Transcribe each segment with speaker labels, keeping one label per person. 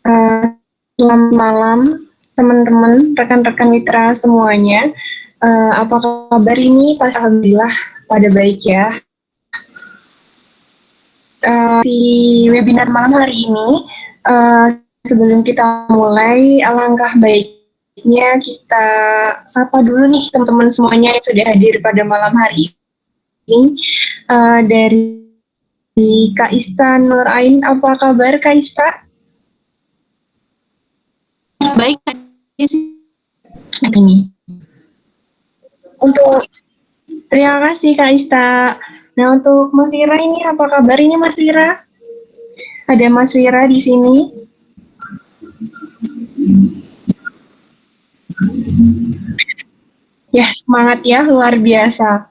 Speaker 1: Uh, Selamat malam teman-teman, rekan-rekan mitra semuanya. Apa kabar ini? Alhamdulillah pada baik ya. Di webinar malam hari ini, sebelum kita mulai, alangkah baiknya kita sapa dulu nih teman-teman semuanya yang sudah hadir pada malam hari ini. Dari Kak Ista Nurain, apa kabar Kak Ista?
Speaker 2: Baik,
Speaker 1: ini. Terima kasih Kak Ista. Nah, untuk Mas Ira ini apa kabarnya Mas Ira? Ada Mas Ira di sini. Ya, semangat ya, luar biasa.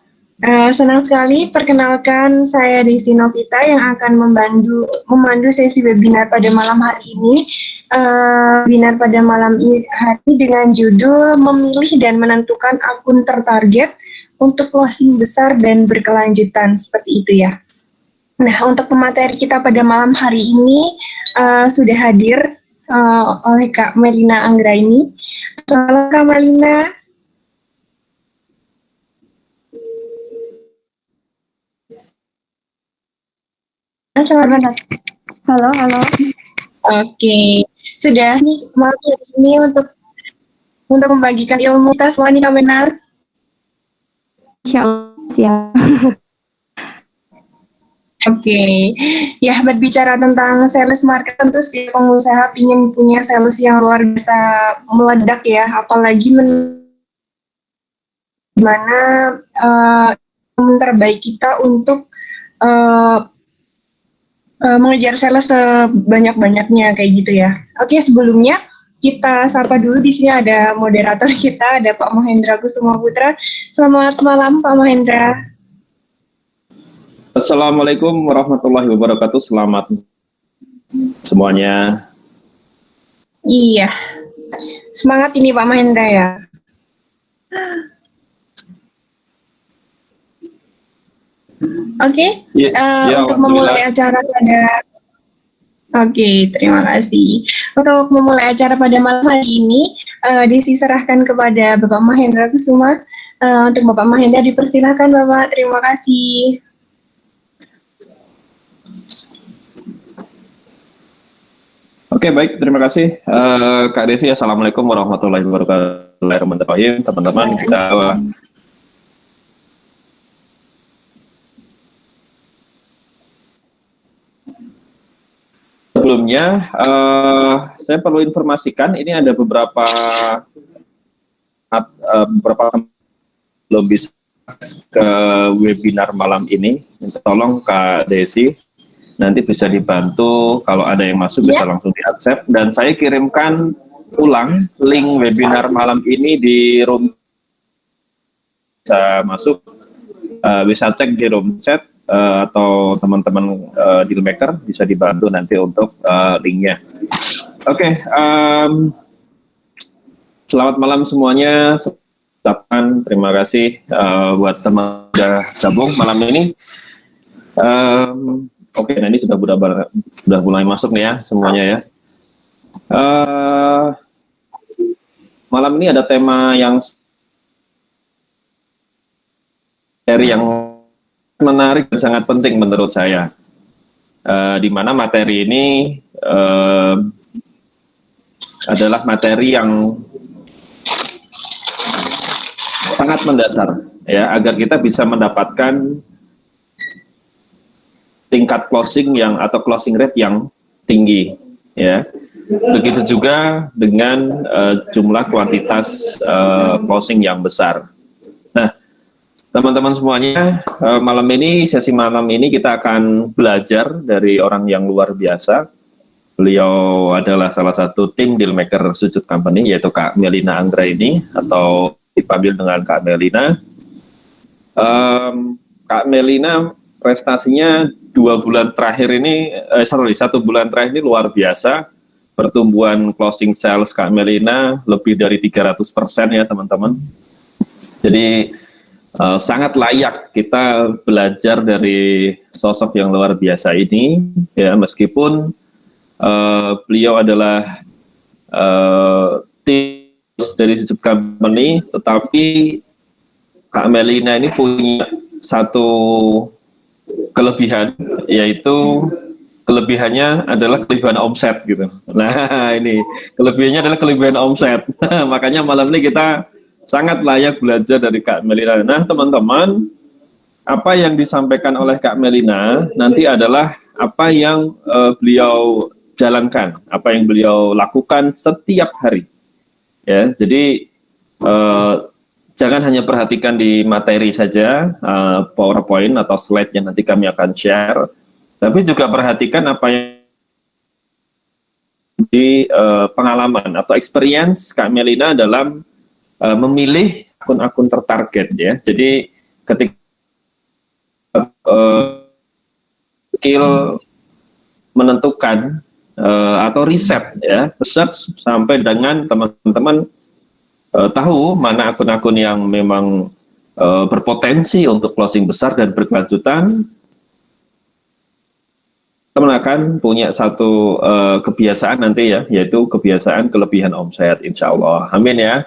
Speaker 1: Senang sekali, perkenalkan saya Desi Novita yang akan memandu sesi webinar pada malam hari ini. Webinar pada malam hari dengan judul memilih dan menentukan akun tertarget untuk closing besar dan berkelanjutan, seperti itu ya. Nah, untuk pemateri kita pada malam hari ini sudah hadir oleh Kak Melina Anggraini. Halo Kak Melina. Selamat. Halo. Oke, sudah nih malam ini untuk membagikan ilmu kita semua nih Kak Menar.
Speaker 2: Siap.
Speaker 1: Oke, ya berbicara tentang sales market, tentu setiap pengusaha ingin punya sales yang luar biasa meledak ya, apalagi mana terbaik kita untuk mengejar sales sebanyak-banyaknya kayak gitu ya. Oke, sebelumnya kita sapa dulu, di sini ada moderator kita, ada Pak Mahendra Kusuma Putra. Selamat malam Pak Mahendra.
Speaker 3: Assalamualaikum warahmatullahi wabarakatuh. Selamat semuanya.
Speaker 1: Iya, semangat ini Pak Mahendra ya. Oke, untuk memulai acara terima kasih. Untuk memulai acara pada malam hari ini, diserahkan kepada Bapak Mahendra Kusuma. Untuk Bapak Mahendra dipersilahkan Bapak, terima kasih.
Speaker 3: Oke, baik, terima kasih Kak Desi. Assalamualaikum warahmatullahi wabarakatuh. Teman-teman, kita sebelumnya saya perlu informasikan ini ada beberapa belum bisa ke webinar malam ini. Tolong Kak Desi nanti bisa dibantu kalau ada yang masuk bisa langsung di-accept, dan saya kirimkan ulang link webinar malam ini di room, bisa masuk, bisa cek di room chat atau teman-teman dealmaker bisa dibantu nanti untuk linknya. Oke, selamat malam semuanya. Terima kasih buat teman sudah gabung malam ini. Oke, nah ini sudah mulai masuk nih ya semuanya ya. Malam ini ada tema yang menarik dan sangat penting menurut saya. Di mana materi ini adalah materi yang sangat mendasar ya, agar kita bisa mendapatkan tingkat closing atau closing rate yang tinggi ya. Begitu juga dengan jumlah kuantitas closing yang besar. Nah, teman-teman semuanya, sesi malam ini kita akan belajar dari orang yang luar biasa. Beliau adalah salah satu tim dealmaker Sujud Company, yaitu Kak Melina Anggraini, atau dipanggil dengan Kak Melina. Kak Melina prestasinya 1 bulan terakhir ini luar biasa. Pertumbuhan closing sales Kak Melina lebih dari 300% ya teman-teman. Jadi sangat layak kita belajar dari sosok yang luar biasa ini ya, meskipun beliau adalah tim dari Sujuk Company, tetapi Kak Melina ini punya satu kelebihan, yaitu kelebihannya adalah kelebihan omset gitu. Nah ini kelebihannya adalah kelebihan omset. Makanya malam ini kita sangat layak belajar dari Kak Melina. Nah teman-teman, apa yang disampaikan oleh Kak Melina nanti adalah apa yang beliau jalankan, apa yang beliau lakukan setiap hari. Ya, jadi jangan hanya perhatikan di materi saja, PowerPoint atau slide yang nanti kami akan share, tapi juga perhatikan apa yang di pengalaman atau experience Kak Melina dalam memilih akun-akun tertarget ya. Jadi ketika skill menentukan atau riset ya, riset sampai dengan teman-teman tahu mana akun-akun yang memang berpotensi untuk closing besar dan berkelanjutan, teman akan punya satu kebiasaan nanti ya, yaitu kebiasaan kelebihan omset, insya Allah. Amin ya.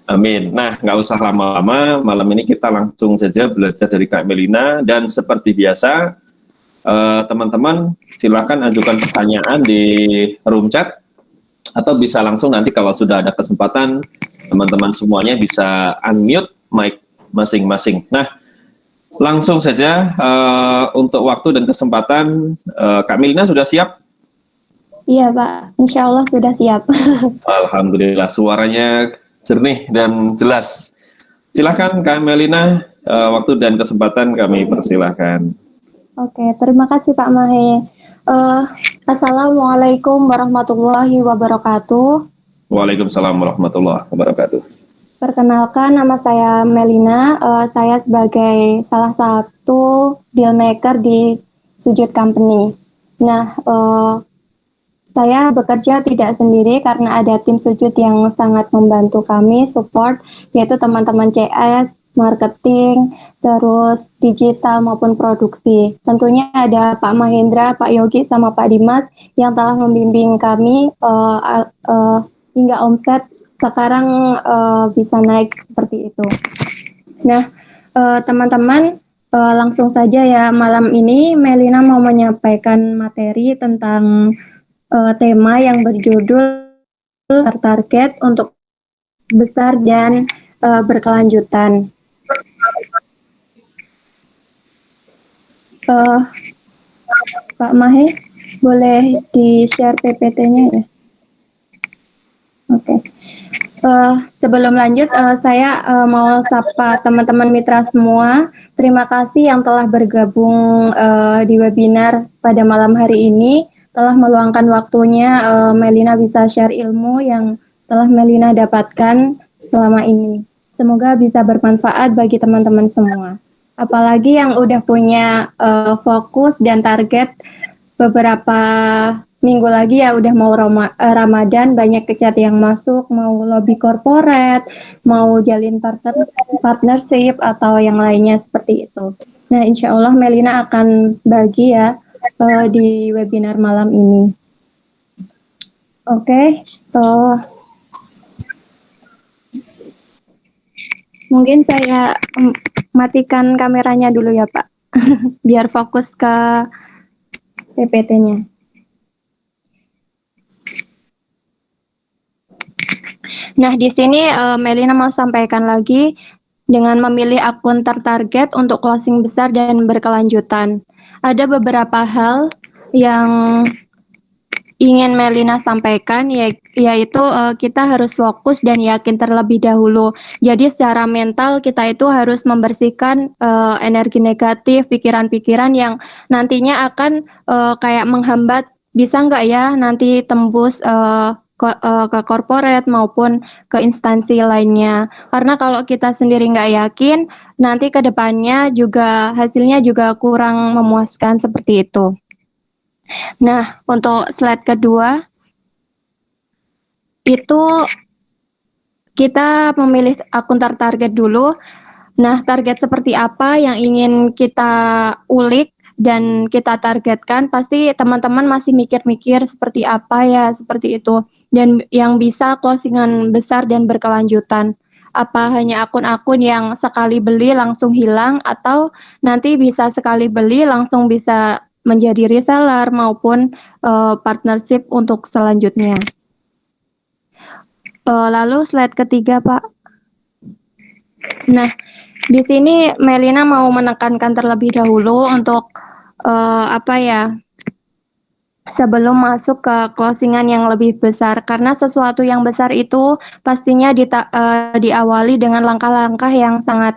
Speaker 3: Amin. Nah, nggak usah lama-lama, malam ini kita langsung saja belajar dari Kak Melina, dan seperti biasa, teman-teman silakan ajukan pertanyaan di room chat, atau bisa langsung nanti kalau sudah ada kesempatan, teman-teman semuanya bisa unmute mic masing-masing. Nah, langsung saja untuk waktu dan kesempatan, Kak Melina sudah siap?
Speaker 2: Iya Pak, insya Allah sudah siap.
Speaker 3: Alhamdulillah, suaranya jernih dan jelas. Silakan Kak Melina, waktu dan kesempatan kami persilahkan.
Speaker 2: Oke, terima kasih Pak Mahe. Assalamualaikum warahmatullahi wabarakatuh.
Speaker 3: Waalaikumsalam warahmatullahi wabarakatuh.
Speaker 2: Perkenalkan, nama saya Melina. Saya sebagai salah satu dealmaker di Sujud Company. Nah, saya bekerja tidak sendiri karena ada tim sujud yang sangat membantu kami support, yaitu teman-teman CS, marketing, terus digital maupun produksi. Tentunya ada Pak Mahendra, Pak Yogi, sama Pak Dimas yang telah membimbing kami hingga omset sekarang bisa naik seperti itu. Nah, teman-teman, langsung saja ya, malam ini Melina mau menyampaikan materi tentang tema yang berjudul target untuk besar dan berkelanjutan. Pak Mahe, boleh di-share PPT-nya ya? Oke. Sebelum lanjut, saya mau sapa teman-teman mitra semua. Terima kasih yang telah bergabung di webinar pada malam hari ini. Telah meluangkan waktunya, Melina bisa share ilmu yang telah Melina dapatkan selama ini. Semoga bisa bermanfaat bagi teman-teman semua. Apalagi yang udah punya fokus dan target beberapa minggu lagi ya, udah mau Ramadan, banyak kecat yang masuk, mau lobby corporate, mau jalin partnership atau yang lainnya seperti itu. Nah, insya Allah Melina akan bagi ya di webinar malam ini. Oke, mungkin saya matikan kameranya dulu ya Pak, biar fokus ke PPT-nya. Nah, di sini Melina mau sampaikan lagi dengan memilih akun tertarget untuk closing besar dan berkelanjutan. Ada beberapa hal yang ingin Melina sampaikan, yaitu kita harus fokus dan yakin terlebih dahulu. Jadi secara mental kita itu harus membersihkan energi negatif, pikiran-pikiran yang nantinya akan kayak menghambat, bisa nggak ya nanti tembus ke corporate maupun ke instansi lainnya. Karena kalau kita sendiri nggak yakin, nanti ke depannya juga hasilnya juga kurang memuaskan seperti itu. Nah, untuk slide kedua, itu kita memilih akun tertarget dulu. Nah, target seperti apa yang ingin kita ulik dan kita targetkan, pasti teman-teman masih mikir-mikir seperti apa ya, seperti itu. Dan yang bisa closingan besar dan berkelanjutan. Apa hanya akun-akun yang sekali beli langsung hilang, atau nanti bisa sekali beli langsung bisa menjadi reseller maupun partnership untuk selanjutnya. Lalu slide ketiga, Pak. Nah, di sini Melina mau menekankan terlebih dahulu untuk sebelum masuk ke closingan yang lebih besar, karena sesuatu yang besar itu pastinya diawali dengan langkah-langkah yang sangat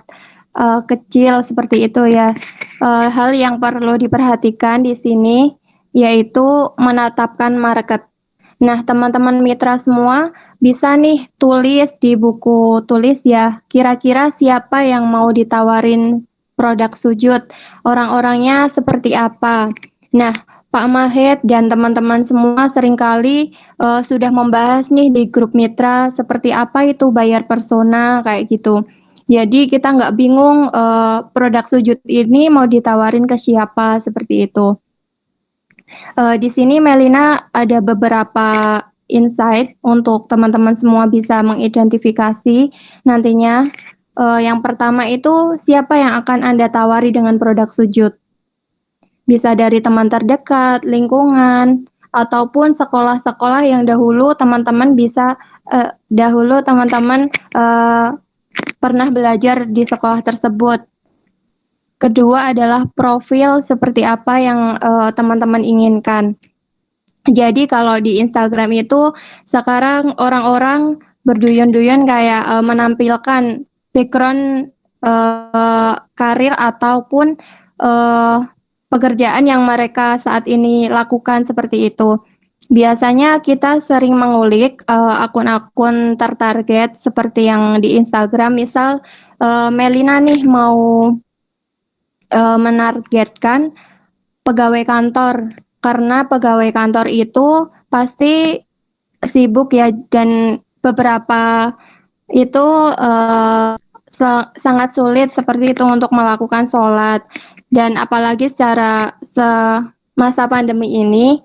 Speaker 2: kecil seperti itu ya. Hal yang perlu diperhatikan di sini yaitu menetapkan market. Nah, teman-teman mitra semua bisa nih tulis di buku tulis ya, kira-kira siapa yang mau ditawarin produk sujud, orang-orangnya seperti apa. Nah, Pak Mahed dan teman-teman semua seringkali sudah membahas nih di grup mitra seperti apa itu bayar persona kayak gitu. Jadi kita nggak bingung produk sujud ini mau ditawarin ke siapa seperti itu. Di sini Melina ada beberapa insight untuk teman-teman semua bisa mengidentifikasi nantinya. Yang pertama itu siapa yang akan Anda tawari dengan produk sujud. Bisa dari teman terdekat, lingkungan, ataupun sekolah-sekolah yang dahulu teman-teman pernah belajar di sekolah tersebut. Kedua adalah profil seperti apa yang teman-teman inginkan. Jadi kalau di Instagram itu sekarang orang-orang berduyun-duyun kayak menampilkan background karir ataupun pekerjaan yang mereka saat ini lakukan seperti itu. Biasanya kita sering mengulik akun-akun tertarget seperti yang di Instagram, misal Melina nih mau menargetkan pegawai kantor, karena pegawai kantor itu pasti sibuk ya, dan beberapa itu sangat sulit seperti itu untuk melakukan sholat. Dan apalagi secara masa pandemi ini,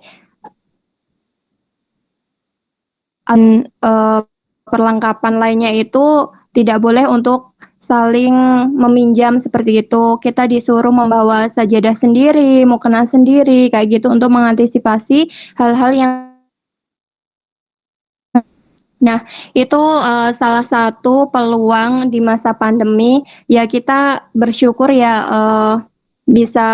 Speaker 2: perlengkapan lainnya itu tidak boleh untuk saling meminjam seperti itu. Kita disuruh membawa sajadah sendiri, mukena sendiri, kayak gitu untuk mengantisipasi hal-hal yang. Nah, itu salah satu peluang di masa pandemi. Ya kita bersyukur ya bisa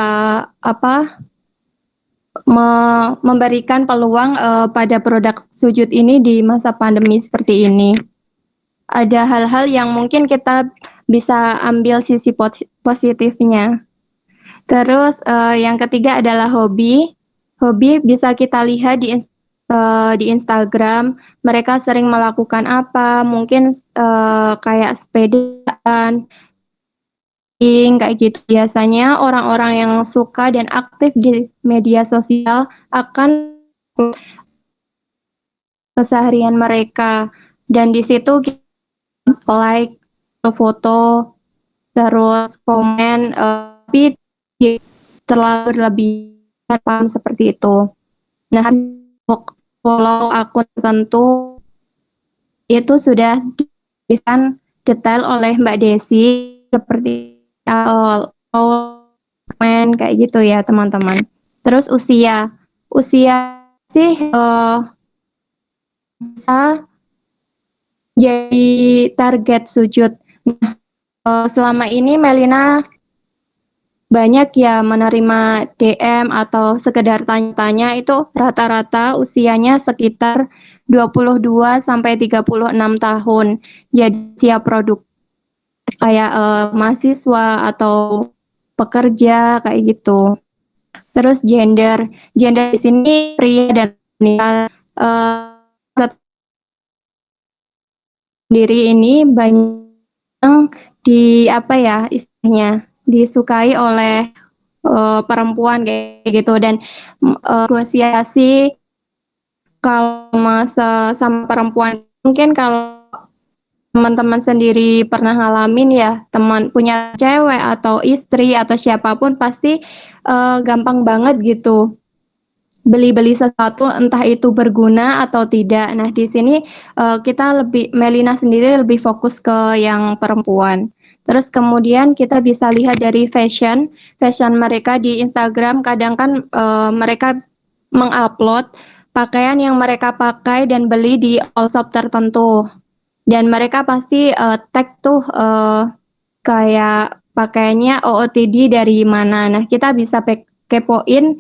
Speaker 2: memberikan peluang pada produk sujud ini di masa pandemi seperti ini. Ada hal-hal yang mungkin kita bisa ambil sisi positifnya. Terus yang ketiga adalah hobi. Hobi bisa kita lihat di Instagram, mereka sering melakukan apa, mungkin kayak sepedaan, kayak gitu. Biasanya orang-orang yang suka dan aktif di media sosial akan keseharian mereka, dan di situ kita like foto, terus komen, tapi terlalu lebih paham seperti itu. Nah, untuk follow akun tertentu itu sudah diberikan detail oleh Mbak Desi seperti komen kayak gitu ya teman-teman. Terus usia sih bisa jadi target sujud. Nah, selama ini Melina banyak ya menerima DM atau sekedar tanya-tanya, itu rata-rata usianya sekitar 22 sampai 36 tahun. Jadi siap produk kayak mahasiswa atau pekerja kayak gitu. Terus gender di sini pria dan wanita. Sendiri ini banyak di istilahnya disukai oleh perempuan kayak gitu, dan negosiasi kalau sama perempuan mungkin kalau teman-teman sendiri pernah ngalamin ya, teman punya cewek atau istri atau siapapun pasti gampang banget gitu beli-beli sesuatu entah itu berguna atau tidak. Nah, di sini Melina sendiri lebih fokus ke yang perempuan. Terus kemudian kita bisa lihat dari fashion mereka di Instagram kadang kan mereka mengupload pakaian yang mereka pakai dan beli di all shop tertentu. Dan mereka pasti tag tuh kayak pakaiannya OOTD dari mana. Nah, kita bisa kepoin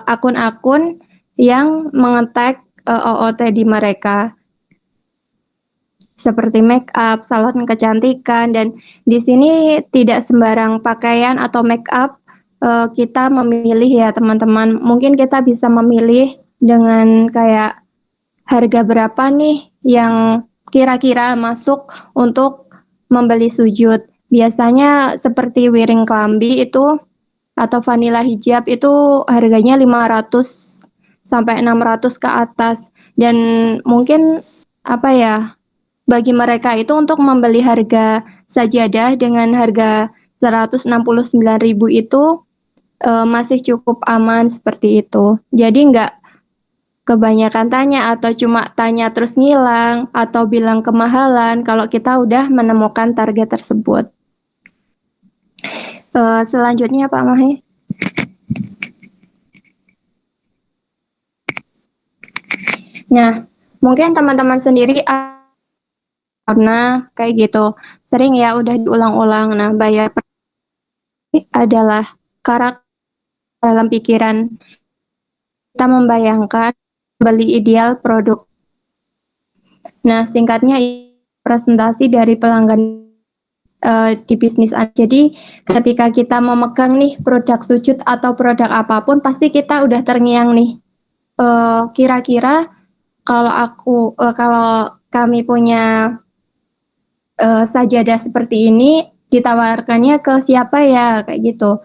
Speaker 2: akun-akun yang mengetag OOTD mereka seperti make up, salon kecantikan, dan di sini tidak sembarang pakaian atau make up kita memilih ya teman-teman. Mungkin kita bisa memilih dengan kayak harga berapa nih yang kira-kira masuk untuk membeli sujud. Biasanya seperti wiring kelambi itu atau vanilla hijab itu harganya 500 sampai 600 ke atas. Dan mungkin apa ya, bagi mereka itu untuk membeli harga sajadah dengan harga 169.000 itu masih cukup aman seperti itu. Jadi nggak kebanyakan tanya atau cuma tanya terus ngilang atau bilang kemahalan kalau kita udah menemukan target tersebut. Selanjutnya Pak Mahe. Nah, mungkin teman-teman sendiri karena kayak gitu sering ya udah diulang-ulang. Nah, bayar adalah karakter dalam pikiran kita membayangkan beli ideal produk. Nah, singkatnya presentasi dari pelanggan di bisnis. Jadi ketika kita memegang nih produk sujud atau produk apapun, pasti kita udah terngiang nih. Kira-kira kalau kami punya sajadah seperti ini, ditawarkannya ke siapa ya, kayak gitu.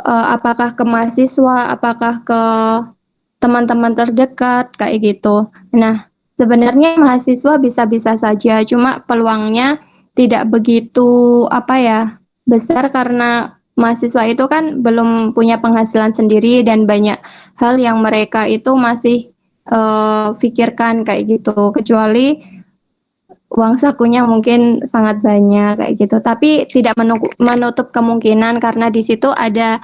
Speaker 2: Apakah ke mahasiswa, apakah ke teman-teman terdekat, kayak gitu. Nah, sebenarnya mahasiswa bisa-bisa saja, cuma peluangnya tidak begitu besar karena mahasiswa itu kan belum punya penghasilan sendiri dan banyak hal yang mereka itu masih pikirkan kayak gitu, kecuali uang sakunya mungkin sangat banyak kayak gitu. Tapi tidak menutup kemungkinan karena di situ ada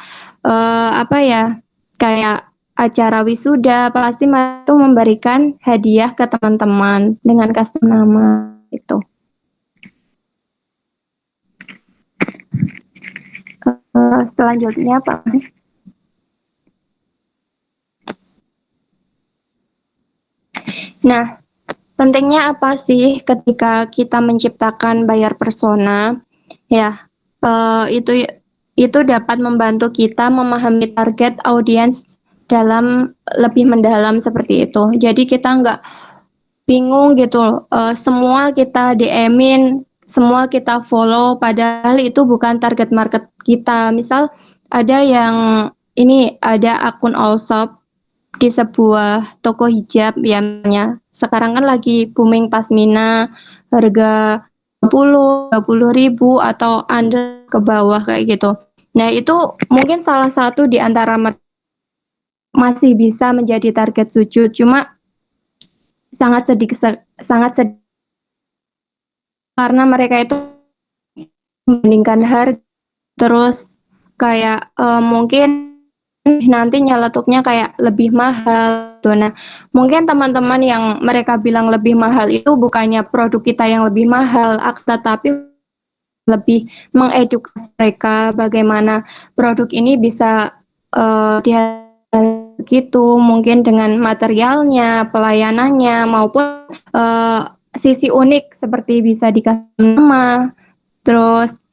Speaker 2: kayak acara wisuda, pasti itu memberikan hadiah ke teman-teman dengan custom nama itu. Selanjutnya Pak. Nah, pentingnya apa sih ketika kita menciptakan buyer persona? Ya, itu dapat membantu kita memahami target audiens dalam lebih mendalam seperti itu. Jadi kita nggak bingung gitu, semua kita DM-in, semua kita follow, padahal itu bukan target market kita. Misal ada ada akun all shop di sebuah toko hijab yang sekarang kan lagi booming pasmina, harga 20 ribu atau under ke bawah kayak gitu. Nah, itu mungkin salah satu di antara masih bisa menjadi target sujud, cuma sangat sedih karena mereka itu membandingkan harga, terus kayak mungkin nanti nyeletuknya kayak lebih mahal. Nah, mungkin teman-teman yang mereka bilang lebih mahal itu bukannya produk kita yang lebih mahal, tetapi lebih mengedukasi mereka bagaimana produk ini bisa gitu, mungkin dengan materialnya, pelayanannya, maupun sisi unik seperti bisa dikasih nama, terus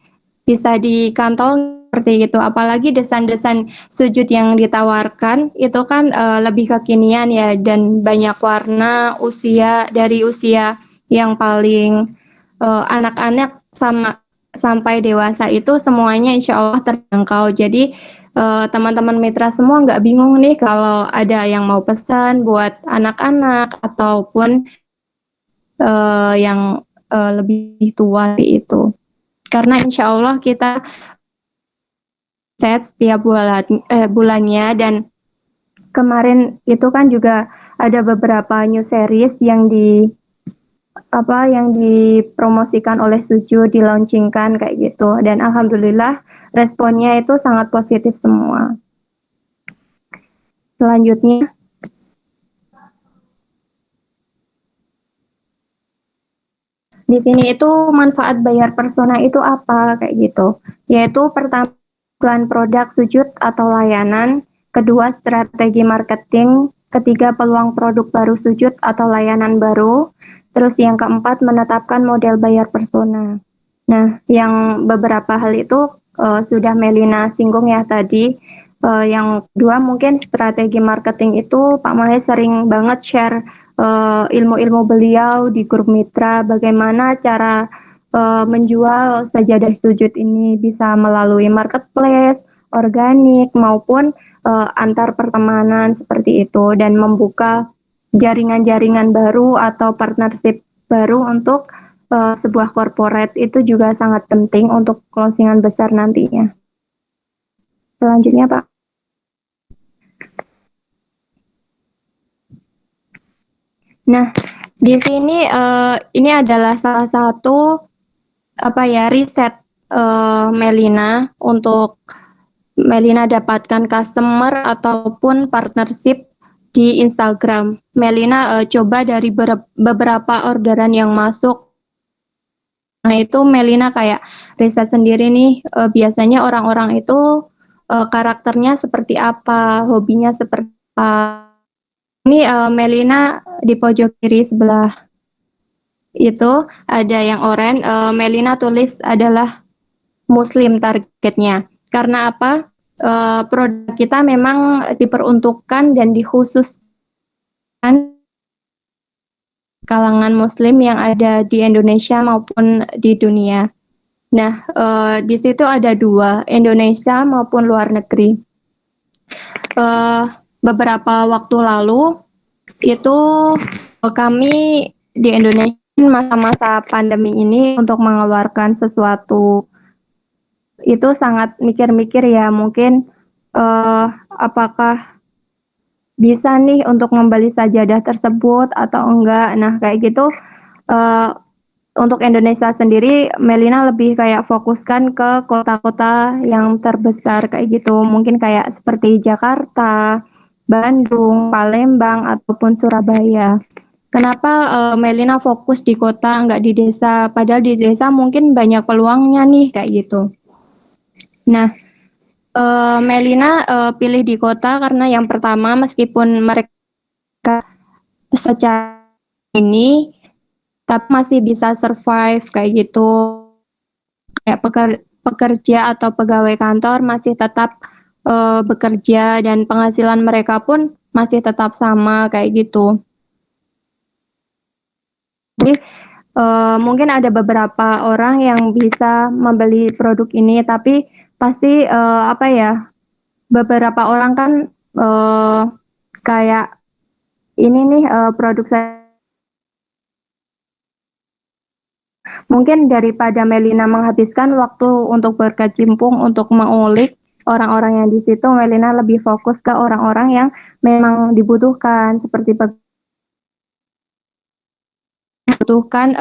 Speaker 2: bisa dikantong seperti itu. Apalagi desain-desain sujud yang ditawarkan itu kan lebih kekinian ya, dan banyak warna, dari usia yang paling anak-anak sampai dewasa itu semuanya insya Allah terjangkau. Jadi teman-teman mitra semua nggak bingung nih kalau ada yang mau pesan buat anak-anak ataupun yang lebih tua itu. Karena insya Allah kita set setiap bulannya, dan kemarin itu kan juga ada beberapa new series yang dipromosikan oleh Suju, dilaunchingkan kayak gitu, dan alhamdulillah responnya itu sangat positif semua. Selanjutnya, di sini itu manfaat bayar persona itu apa kayak gitu, yaitu pertama iklan produk sujud atau layanan, kedua strategi marketing, ketiga peluang produk baru sujud atau layanan baru, terus yang keempat menetapkan model bayar persona. Nah, yang beberapa hal itu sudah Melina singgung ya tadi. Yang kedua mungkin strategi marketing itu Pak Mahe sering banget share ilmu-ilmu beliau di grup mitra, bagaimana cara menjual sajadah sujud ini bisa melalui marketplace, organik maupun antar pertemanan seperti itu, dan membuka jaringan-jaringan baru atau partnership baru untuk sebuah corporate itu juga sangat penting untuk closingan besar nantinya. Selanjutnya Pak. Nah, di sini ini adalah salah satu riset Melina untuk Melina dapatkan customer ataupun partnership di Instagram. Melina coba dari beberapa orderan yang masuk. Nah, itu Melina kayak riset sendiri nih, biasanya orang-orang itu karakternya seperti apa, hobinya seperti apa. Ini Melina di pojok kiri sebelah itu ada yang oranye, Melina tulis adalah Muslim targetnya. Karena apa? Produk kita memang diperuntukkan dan dikhususkan kalangan Muslim yang ada di Indonesia maupun di dunia. Nah, di situ ada dua, Indonesia maupun luar negeri. Beberapa waktu lalu itu kami di Indonesia masa-masa pandemi ini untuk mengeluarkan sesuatu itu sangat mikir-mikir ya, mungkin apakah bisa nih untuk membeli sajadah tersebut atau enggak. Nah, kayak gitu untuk Indonesia sendiri Melina lebih kayak fokuskan ke kota-kota yang terbesar kayak gitu, mungkin kayak seperti Jakarta, Bandung, Palembang ataupun Surabaya. Kenapa Melina fokus di kota enggak di desa, padahal di desa mungkin banyak peluangnya nih kayak gitu. Nah, Melina pilih di kota karena yang pertama meskipun mereka secara ini tapi masih bisa survive kayak gitu, kayak pekerja atau pegawai kantor masih tetap bekerja dan penghasilan mereka pun masih tetap sama kayak gitu. Jadi mungkin ada beberapa orang yang bisa membeli produk ini, tapi pasti beberapa orang kan kayak ini nih produk saya. Mungkin daripada Melina menghabiskan waktu untuk berkecimpung untuk mengulik orang-orang yang di situ, Melina lebih fokus ke orang-orang yang memang dibutuhkan, seperti membutuhkan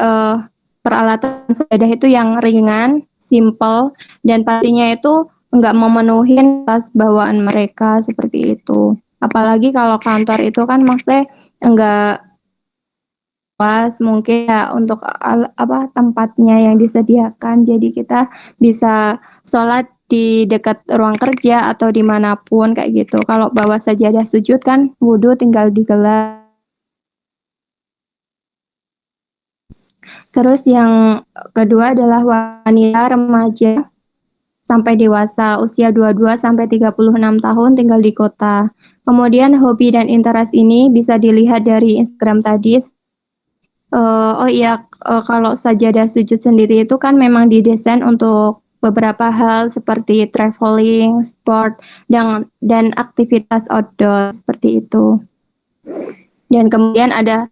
Speaker 2: peralatan sajadah itu yang ringan, simple, dan pastinya itu enggak memenuhi tas bawaan mereka seperti itu. Apalagi kalau kantor itu kan maksudnya enggak pas, mungkin ya untuk tempatnya yang disediakan, jadi kita bisa sholat di dekat ruang kerja atau dimanapun kayak gitu. Kalau bawa sajadah sujud kan wudhu tinggal digelar. Terus yang kedua adalah wanita remaja sampai dewasa usia 22 sampai 36 tahun tinggal di kota. Kemudian hobi dan interest ini bisa dilihat dari Instagram tadi. Kalau sajadah sujud sendiri itu kan memang didesain untuk beberapa hal seperti traveling, sport, dan aktivitas outdoor seperti itu. Dan kemudian ada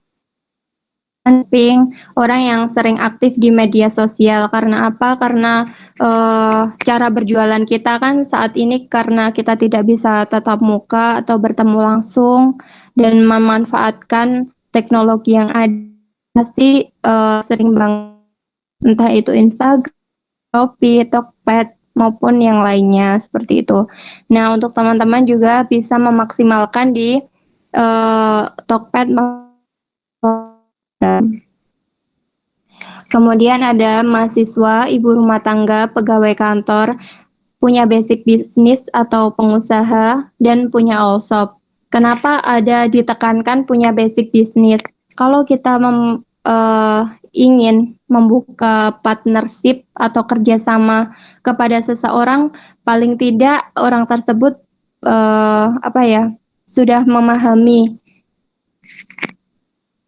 Speaker 2: penting orang yang sering aktif di media sosial. Karena apa? Karena cara berjualan kita kan saat ini karena kita tidak bisa tatap muka atau bertemu langsung dan memanfaatkan teknologi yang ada, pasti sering banget, entah itu Instagram, Shopee, Tokped, maupun yang lainnya seperti itu. Nah, untuk teman-teman juga bisa memaksimalkan di Tokped. Kemudian ada mahasiswa, ibu rumah tangga, pegawai kantor, punya basic bisnis atau pengusaha, dan punya all shop. Kenapa ada ditekankan punya basic bisnis? Kalau kita ingin membuka partnership atau kerjasama kepada seseorang, paling tidak orang tersebut sudah memahami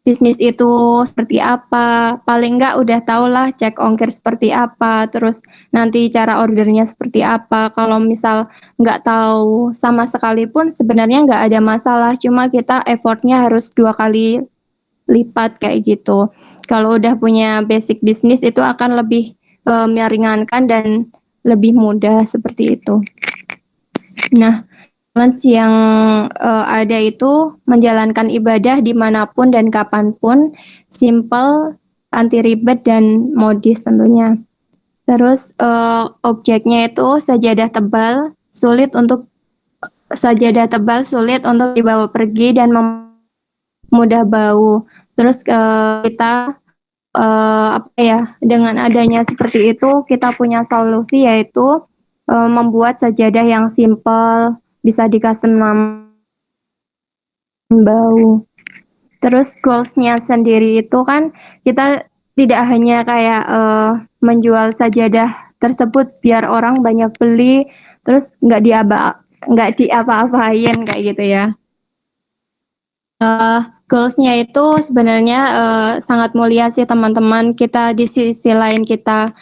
Speaker 2: bisnis itu seperti apa, paling enggak udah tahulah cek ongkir seperti apa, terus nanti cara ordernya seperti apa. Kalau misal nggak tahu sama sekali pun sebenarnya nggak ada masalah, cuma kita effortnya harus 2 kali lipat kayak gitu. Kalau udah punya basic bisnis itu akan lebih meringankan dan lebih mudah seperti itu. Nah, challenge yang ada itu menjalankan ibadah dimanapun dan kapanpun, simple, anti ribet dan modis tentunya. Terus objeknya itu sajadah tebal sulit untuk dibawa pergi dan mudah bau. Terus kita dengan adanya seperti itu kita punya solusi, yaitu membuat sajadah yang simple, bisa dikasih nama bau. Terus goals-nya sendiri itu kan kita tidak hanya kayak menjual sajadah tersebut biar orang banyak beli, terus nggak diapa-apain kayak gitu ya. Goals-nya itu sebenarnya sangat mulia sih teman-teman. Kita di sisi lain kita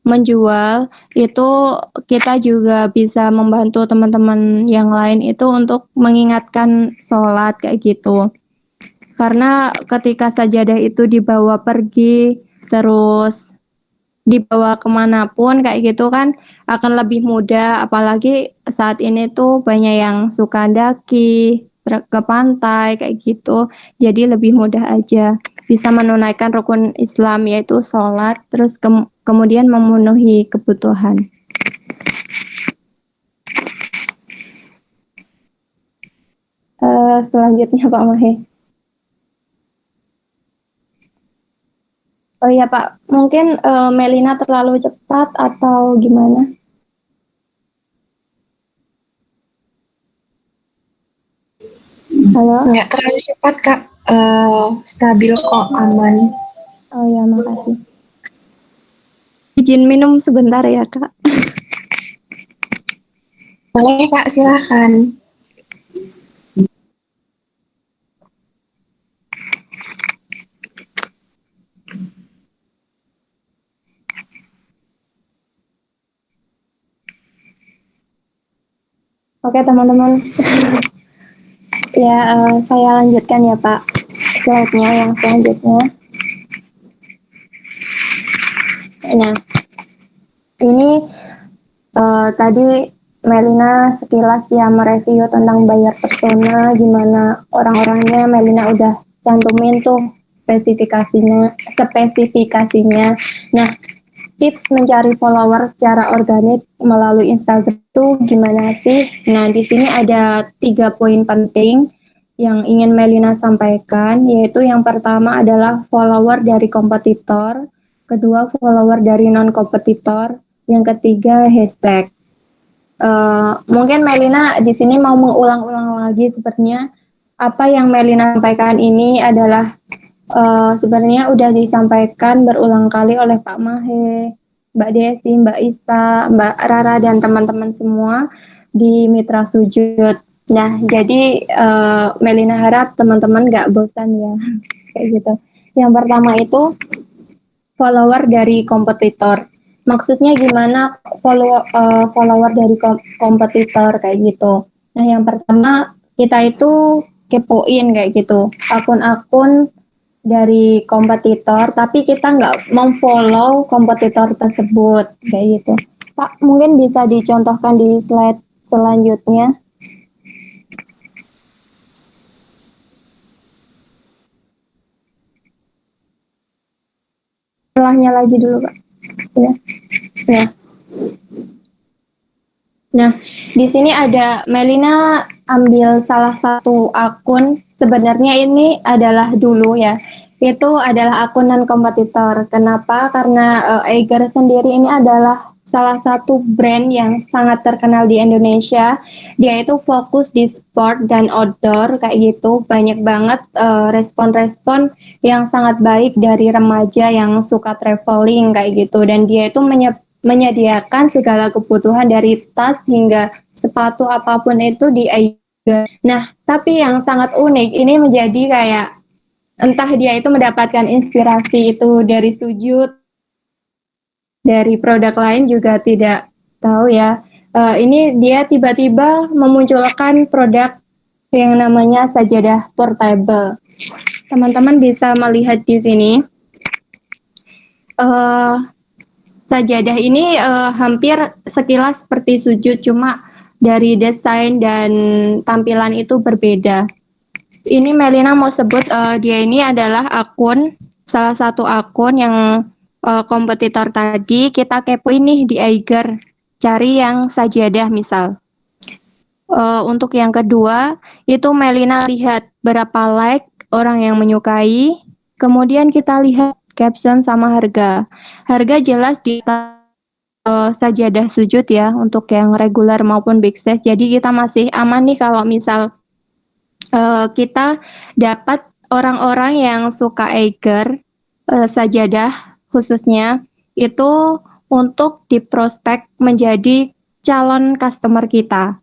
Speaker 2: menjual itu, kita juga bisa membantu teman-teman yang lain itu untuk mengingatkan sholat kayak gitu. Karena ketika sajadah itu dibawa pergi, terus dibawa kemanapun kayak gitu kan akan lebih mudah, apalagi saat ini tuh banyak yang suka daki ke pantai kayak gitu, jadi lebih mudah aja bisa menunaikan rukun Islam yaitu sholat, terus kemudian memenuhi kebutuhan. Selanjutnya Pak Mahe. Oh iya Pak, mungkin Melina terlalu cepat atau gimana? Halo?
Speaker 1: Nggak terlalu cepat Kak, stabil kok, aman.
Speaker 2: Oh ya, makasih. Izin minum sebentar ya Kak.
Speaker 1: Boleh Kak, silakan.
Speaker 2: Oke teman-teman, ya saya lanjutkan ya Pak slide-nya yang selanjutnya. Nah, ini tadi Melina sekilas ya mereview tentang buyer persona, gimana orang-orangnya. Melina udah cantumin tuh spesifikasinya. Nah, tips mencari follower secara organik melalui Instagram itu gimana sih? Nah, di sini ada 3 poin penting yang ingin Melina sampaikan, yaitu yang pertama adalah follower dari kompetitor, kedua follower dari non-kompetitor, yang ketiga hashtag. Mungkin Melina di sini mau mengulang-ulang lagi, sepertinya apa yang Melina sampaikan ini adalah sebenarnya udah disampaikan berulang kali oleh Pak Mahe, Mbak Desi, Mbak Isa, Mbak Rara, dan teman-teman semua di Mitra Sujud. Nah, jadi Melina harap teman-teman gak bosan ya, kayak gitu. Yang pertama itu follower dari kompetitor. Maksudnya gimana follower dari kompetitor kayak gitu. Nah, yang pertama kita itu kepoin kayak gitu akun-akun dari kompetitor, tapi kita nggak memfollow kompetitor tersebut, kayak gitu. Pak, mungkin bisa dicontohkan di slide selanjutnya. Setelahnya lagi dulu, Pak. Ya. Ya. Nah, di sini ada Melina ambil salah satu akun. Sebenarnya ini adalah dulu ya. Itu adalah akun non kompetitor. Kenapa? Karena Eiger sendiri ini adalah salah satu brand yang sangat terkenal di Indonesia. Dia itu fokus di sport dan outdoor kayak gitu. Banyak banget respon-respon yang sangat baik dari remaja yang suka traveling kayak gitu. Dan dia itu menyediakan segala kebutuhan dari tas hingga sepatu apapun itu di Eiger. Nah, tapi yang sangat unik ini menjadi kayak entah dia itu mendapatkan inspirasi itu dari Sujud, dari produk lain juga tidak tahu ya. Ini dia tiba-tiba memunculkan produk yang namanya sajadah portable. Teman-teman bisa melihat di sini. Sajadah ini hampir sekilas seperti Sujud, cuma dari desain dan tampilan itu berbeda. Ini Melina mau sebut dia ini adalah salah satu akun yang kompetitor tadi. Kita kepo ini di Eiger, cari yang sajadah misal. Untuk yang kedua, itu Melina lihat berapa like orang yang menyukai, kemudian kita lihat caption sama harga. Harga jelas di sajadah Sujud ya, untuk yang regular maupun big size. Jadi kita masih aman nih kalau misal kita dapat orang-orang yang suka Eiger, sajadah khususnya, itu untuk diprospek menjadi calon customer kita.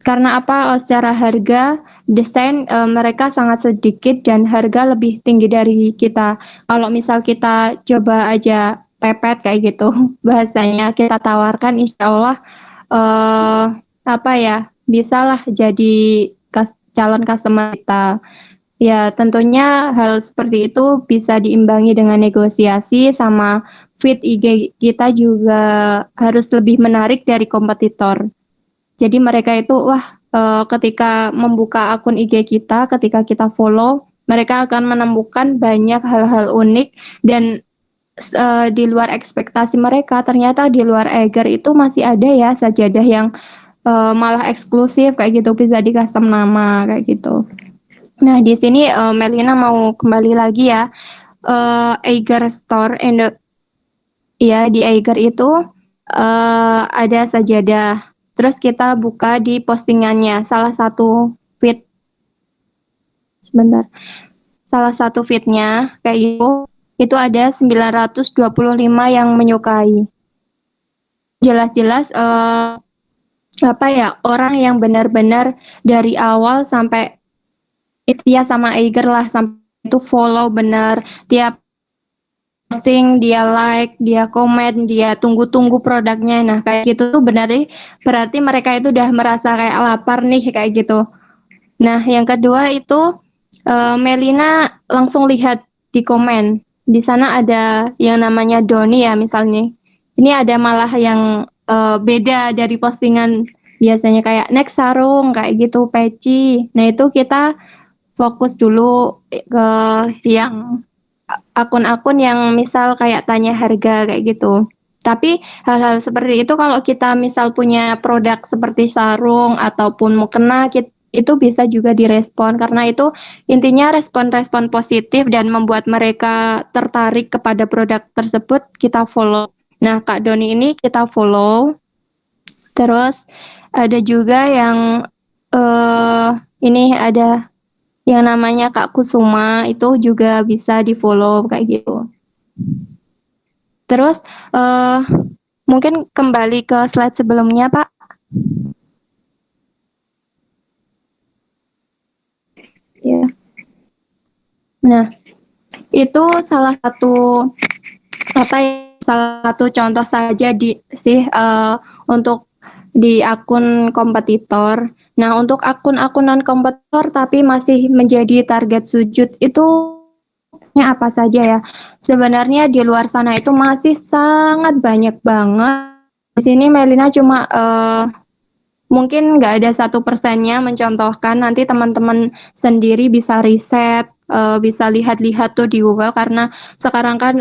Speaker 2: Karena apa? Secara harga, desain mereka sangat sedikit dan harga lebih tinggi dari kita. Kalau misal kita coba aja pepet kayak gitu, bahasanya kita tawarkan, insya Allah bisalah jadi calon customer kita. Ya, tentunya hal seperti itu bisa diimbangi dengan negosiasi, sama feed IG kita juga harus lebih menarik dari kompetitor. Jadi mereka itu ketika membuka akun IG kita, ketika kita follow, mereka akan menemukan banyak hal-hal unik dan di luar ekspektasi mereka. Ternyata di luar Eiger itu masih ada ya sajadah yang malah eksklusif kayak gitu, bisa di custom nama kayak gitu. Nah, di sini Melina mau kembali lagi ya, Eiger Store ya, di Eiger itu ada sajadah. Terus kita buka di postingannya, salah satu feednya kayak gitu, itu ada 925 yang menyukai. Jelas-jelas orang yang benar-benar dari awal sampai ya sama Eiger lah, sampai itu follow benar, tiap posting dia like, dia komen, dia tunggu-tunggu produknya. Nah, kayak gitu tuh berarti mereka itu udah merasa kayak lapar nih kayak gitu. Nah, yang kedua itu Melina langsung lihat di komen. Di sana ada yang namanya Doni ya misalnya. Ini ada malah yang beda dari postingan biasanya, kayak next sarung kayak gitu, peci. Nah, itu kita fokus dulu ke yang akun-akun yang misal kayak tanya harga kayak gitu. Tapi hal-hal seperti itu kalau kita misal punya produk seperti sarung ataupun mukena, itu bisa juga direspon, karena itu intinya respon-respon positif dan membuat mereka tertarik kepada produk tersebut, kita follow. Nah, Kak Doni ini kita follow. Terus ada juga yang ini ada yang namanya Kak Kusuma, itu juga bisa di-follow kayak gitu. Terus mungkin kembali ke slide sebelumnya, Pak. Ya. Nah, itu salah satu contoh saja untuk di akun kompetitor. Nah, untuk akun-akun non kompetitor tapi masih menjadi target Sujud itu produknya apa saja ya. Sebenarnya di luar sana itu masih sangat banyak banget. Di sini Melina cuma mungkin nggak ada 1%-nya mencontohkan, nanti teman-teman sendiri bisa riset, bisa lihat-lihat tuh di Google, karena sekarang kan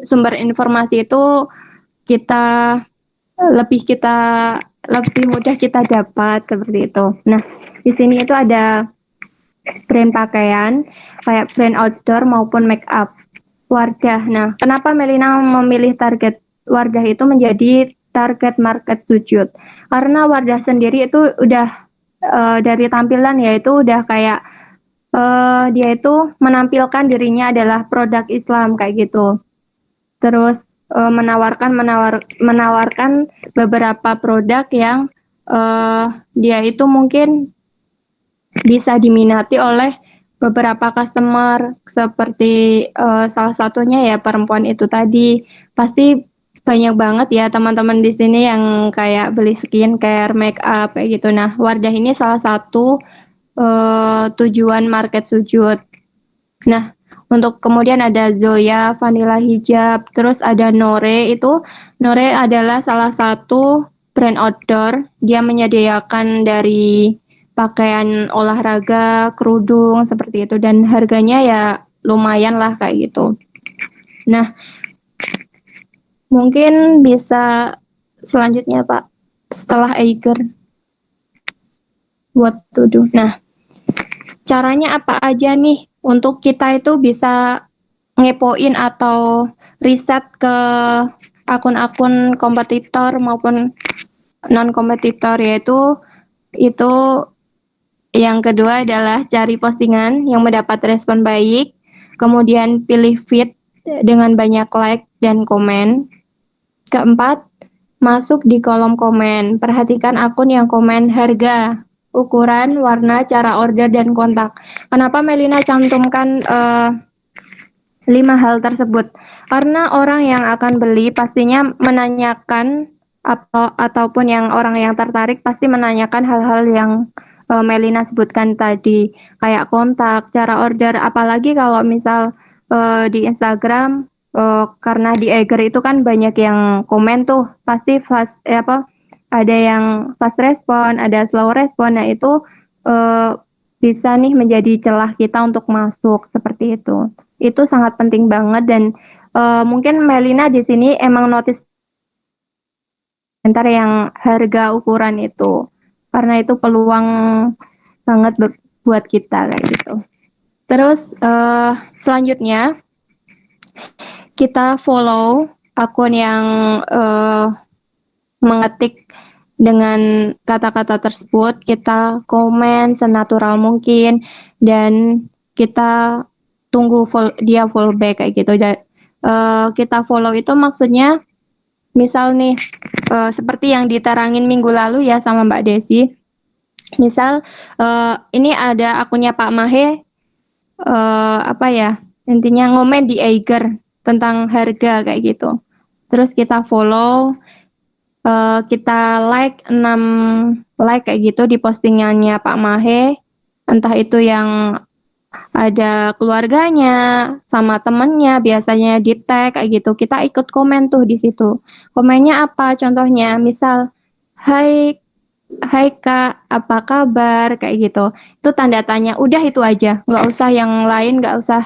Speaker 2: sumber informasi itu kita lebih mudah kita dapat seperti itu. Nah, di sini itu ada brand pakaian, kayak brand outdoor maupun make up. Wardah. Nah, kenapa Melina memilih target Wardah itu menjadi target market sujud? Karena Wardah sendiri itu udah dari tampilan ya itu udah kayak dia itu menampilkan dirinya adalah produk Islam kayak gitu. Terus menawarkan beberapa produk yang dia itu mungkin bisa diminati oleh beberapa customer, seperti salah satunya ya perempuan itu tadi. Pasti banyak banget ya teman-teman di sini yang kayak beli skincare, make up kayak gitu. Nah, Wardah ini salah satu tujuan market sujud. Nah, untuk kemudian ada Zoya Vanilla Hijab, terus ada Nore. Nore adalah salah satu brand outdoor. Dia menyediakan dari pakaian olahraga, kerudung seperti itu, dan harganya ya lumayan lah kayak gitu. Nah, mungkin bisa selanjutnya Pak, setelah Eiger, what to do. Nah, caranya apa aja nih untuk kita itu bisa ngepoin atau riset ke akun-akun kompetitor maupun non-kompetitor, yaitu itu yang kedua adalah cari postingan yang mendapat respon baik, kemudian pilih feed dengan banyak like dan komen. Keempat, masuk di kolom komen. Perhatikan akun yang komen harga, ukuran, warna, cara order, dan kontak. Kenapa Melina cantumkan 5 hal tersebut? Karena orang yang akan beli pastinya menanyakan ataupun yang orang yang tertarik pasti menanyakan hal-hal yang Melina sebutkan tadi, kayak kontak, cara order, apalagi kalau misal di Instagram, karena di Eiger itu kan banyak yang komen tuh, pasti ada yang fast respon, ada slow respon. Nah itu bisa nih menjadi celah kita untuk masuk seperti itu. Itu sangat penting banget, dan mungkin Melina di sini emang notice komentar yang harga ukuran itu, karena itu peluang sangat buat kita kayak gitu. Terus selanjutnya kita follow akun yang mengetik dengan kata-kata tersebut, kita komen senatural mungkin, dan kita tunggu dia full back kayak gitu. Dan kita follow itu maksudnya misal nih seperti yang diterangin minggu lalu ya sama Mbak Desi. Misal ini ada akunnya Pak Mahe, intinya ngomen di Eiger tentang harga kayak gitu. Terus kita follow, kita like 6 like kayak gitu di postingannya Pak Mahe, entah itu yang ada keluarganya sama temennya, biasanya di tag kayak gitu. Kita ikut komen tuh di situ. Komennya apa? Contohnya misal, Hai Kak, apa kabar? Kayak gitu. Itu tanda tanya. Udah itu aja. Nggak usah yang lain, nggak usah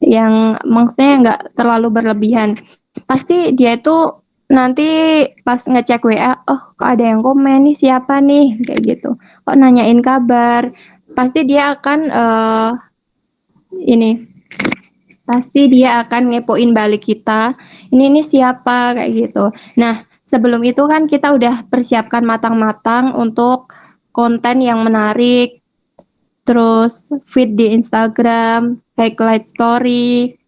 Speaker 2: yang maksudnya nggak terlalu berlebihan. Pasti dia itu nanti pas ngecek WA, oh kok ada yang komen nih, siapa nih? Kayak gitu. Kok nanyain kabar? Pasti dia akan pasti dia akan ngepoin balik kita. Ini siapa? Kayak gitu. Nah, sebelum itu kan kita udah persiapkan matang-matang untuk konten yang menarik, terus feed di Instagram, highlight story.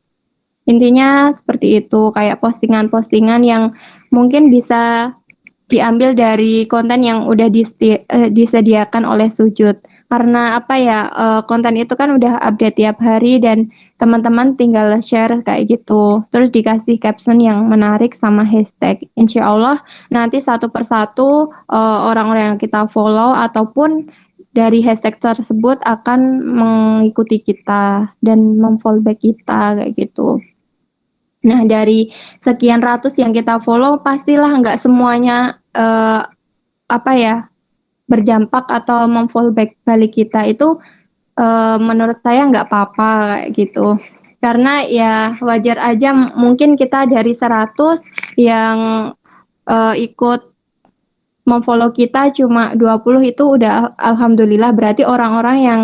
Speaker 2: Intinya seperti itu, kayak postingan-postingan yang mungkin bisa diambil dari konten yang udah disediakan oleh Sujud. Karena konten itu kan udah update tiap hari dan teman-teman tinggal share kayak gitu. Terus dikasih caption yang menarik sama hashtag. Insya Allah nanti satu persatu orang-orang yang kita follow ataupun dari hashtag tersebut akan mengikuti kita dan memfollow back kita kayak gitu. Nah, dari sekian ratus yang kita follow, pastilah nggak semuanya berdampak atau memfollow back balik kita. Itu menurut saya nggak apa-apa kayak gitu. Karena ya wajar aja mungkin kita dari 100 yang ikut memfollow kita cuma 20 itu udah alhamdulillah, berarti orang-orang yang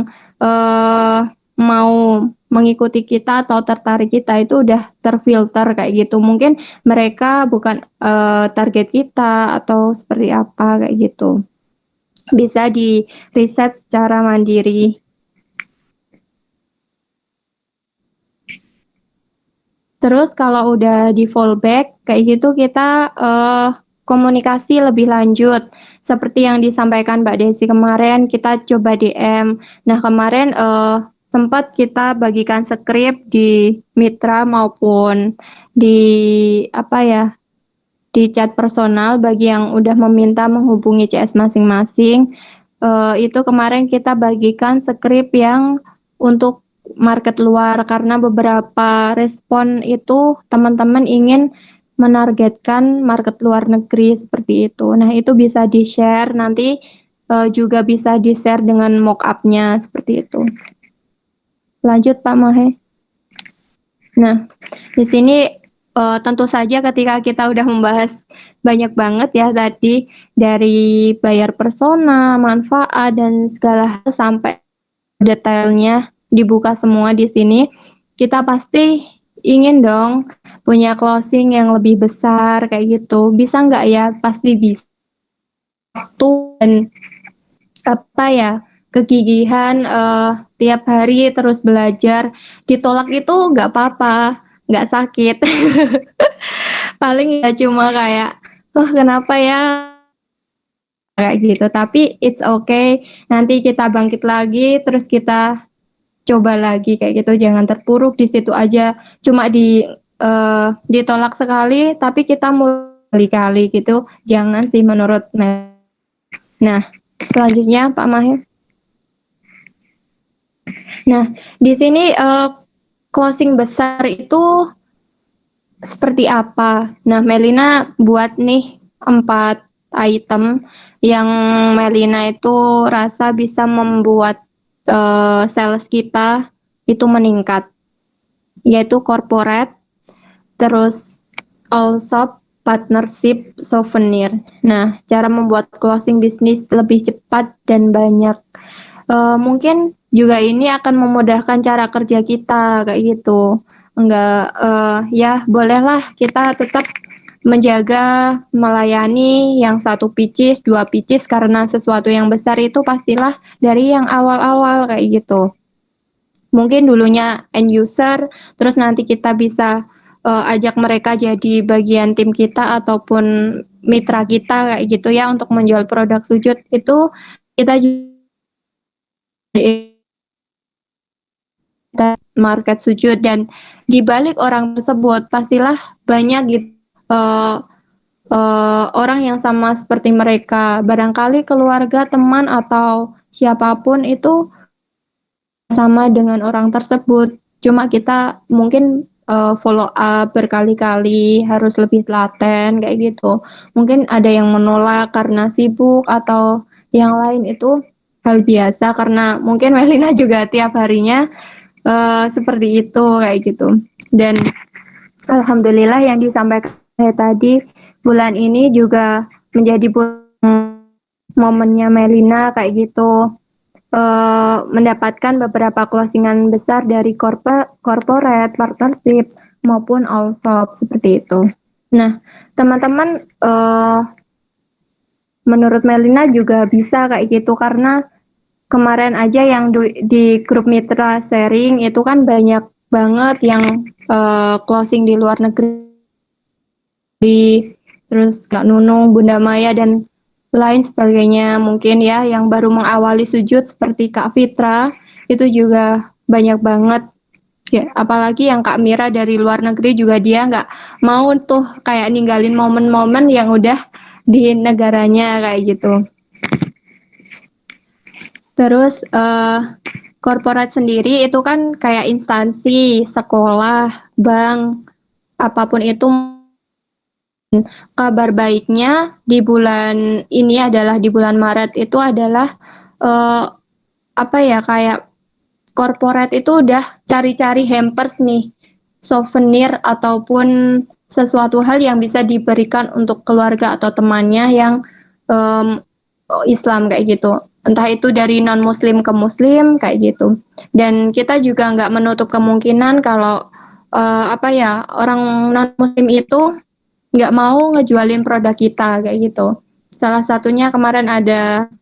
Speaker 2: mau mengikuti kita atau tertarik kita itu udah terfilter kayak gitu. Mungkin mereka bukan target kita atau seperti apa kayak gitu. Bisa di riset secara mandiri. Terus kalau udah di fallback kayak gitu kita komunikasi lebih lanjut seperti yang disampaikan Mbak Desi kemarin, kita coba DM. Nah, kemarin sempat kita bagikan skrip di mitra maupun di di chat personal bagi yang udah meminta menghubungi CS masing-masing. Itu kemarin kita bagikan skrip yang untuk market luar karena beberapa respon itu teman-teman ingin menargetkan market luar negeri seperti itu. Nah, itu bisa di-share nanti juga bisa di-share dengan mock-up-nya seperti itu. Lanjut Pak Mahe. Nah, di sini tentu saja ketika kita udah membahas banyak banget ya tadi dari bayar persona, manfaat dan segala hal sampai detailnya dibuka semua di sini, kita pasti ingin dong punya closing yang lebih besar kayak gitu. Bisa nggak ya? Pasti bisa. Waktu dan kegigihan tiap hari terus belajar. Ditolak itu nggak apa-apa, nggak sakit. Paling ya cuma kayak, kenapa ya? Kayak gitu. Tapi it's okay. Nanti kita bangkit lagi, terus kita coba lagi kayak gitu, jangan terpuruk di situ aja cuma ditolak sekali tapi kita mau kali-kali gitu, jangan sih menurut Nah, selanjutnya Pak Mahir. Nah, di sini closing besar itu seperti apa? Nah, Melina buat nih 4 item yang Melina itu rasa bisa membuat sales kita itu meningkat, yaitu corporate, terus all shop, partnership, souvenir. Nah, cara membuat closing bisnis lebih cepat dan banyak. Mungkin juga ini akan memudahkan cara kerja kita kayak gitu. Enggak, ya bolehlah kita tetap menjaga melayani yang 1 pieces, 2 pieces karena sesuatu yang besar itu pastilah dari yang awal-awal kayak gitu. Mungkin dulunya end user, terus nanti kita bisa ajak mereka jadi bagian tim kita ataupun mitra kita kayak gitu ya untuk menjual produk sujud itu kita market sujud dan di balik orang tersebut pastilah banyak gitu orang yang sama seperti mereka, barangkali keluarga, teman atau siapapun itu sama dengan orang tersebut. Cuma kita mungkin follow up berkali-kali, harus lebih telaten kayak gitu. Mungkin ada yang menolak karena sibuk atau yang lain, itu hal biasa karena mungkin Melina juga tiap harinya seperti itu kayak gitu. Dan alhamdulillah yang disampaikan saya tadi, bulan ini juga menjadi momennya Melina kayak gitu, mendapatkan beberapa closingan besar dari corporate, partnership maupun all shop seperti itu. Nah, teman-teman menurut Melina juga bisa kayak gitu karena kemarin aja yang di grup mitra sharing itu kan banyak banget yang closing di luar negeri, terus Kak Nunung, Bunda Maya dan lain sebagainya mungkin ya yang baru mengawali sujud seperti Kak Fitra itu juga banyak banget ya, apalagi yang Kak Mira dari luar negeri juga dia nggak mau tuh kayak ninggalin momen-momen yang udah di negaranya kayak gitu. Terus korporat sendiri itu kan kayak instansi, sekolah, bank, apapun itu. Kabar baiknya di bulan ini adalah di bulan Maret itu adalah apa ya, kayak korporat itu udah cari-cari hampers nih, souvenir ataupun sesuatu hal yang bisa diberikan untuk keluarga atau temannya yang Islam kayak gitu. Entah itu dari non-muslim ke muslim kayak gitu. Dan kita juga nggak menutup kemungkinan kalau apa ya, orang non-muslim itu nggak mau ngejualin produk kita kayak gitu. Salah satunya kemarin ada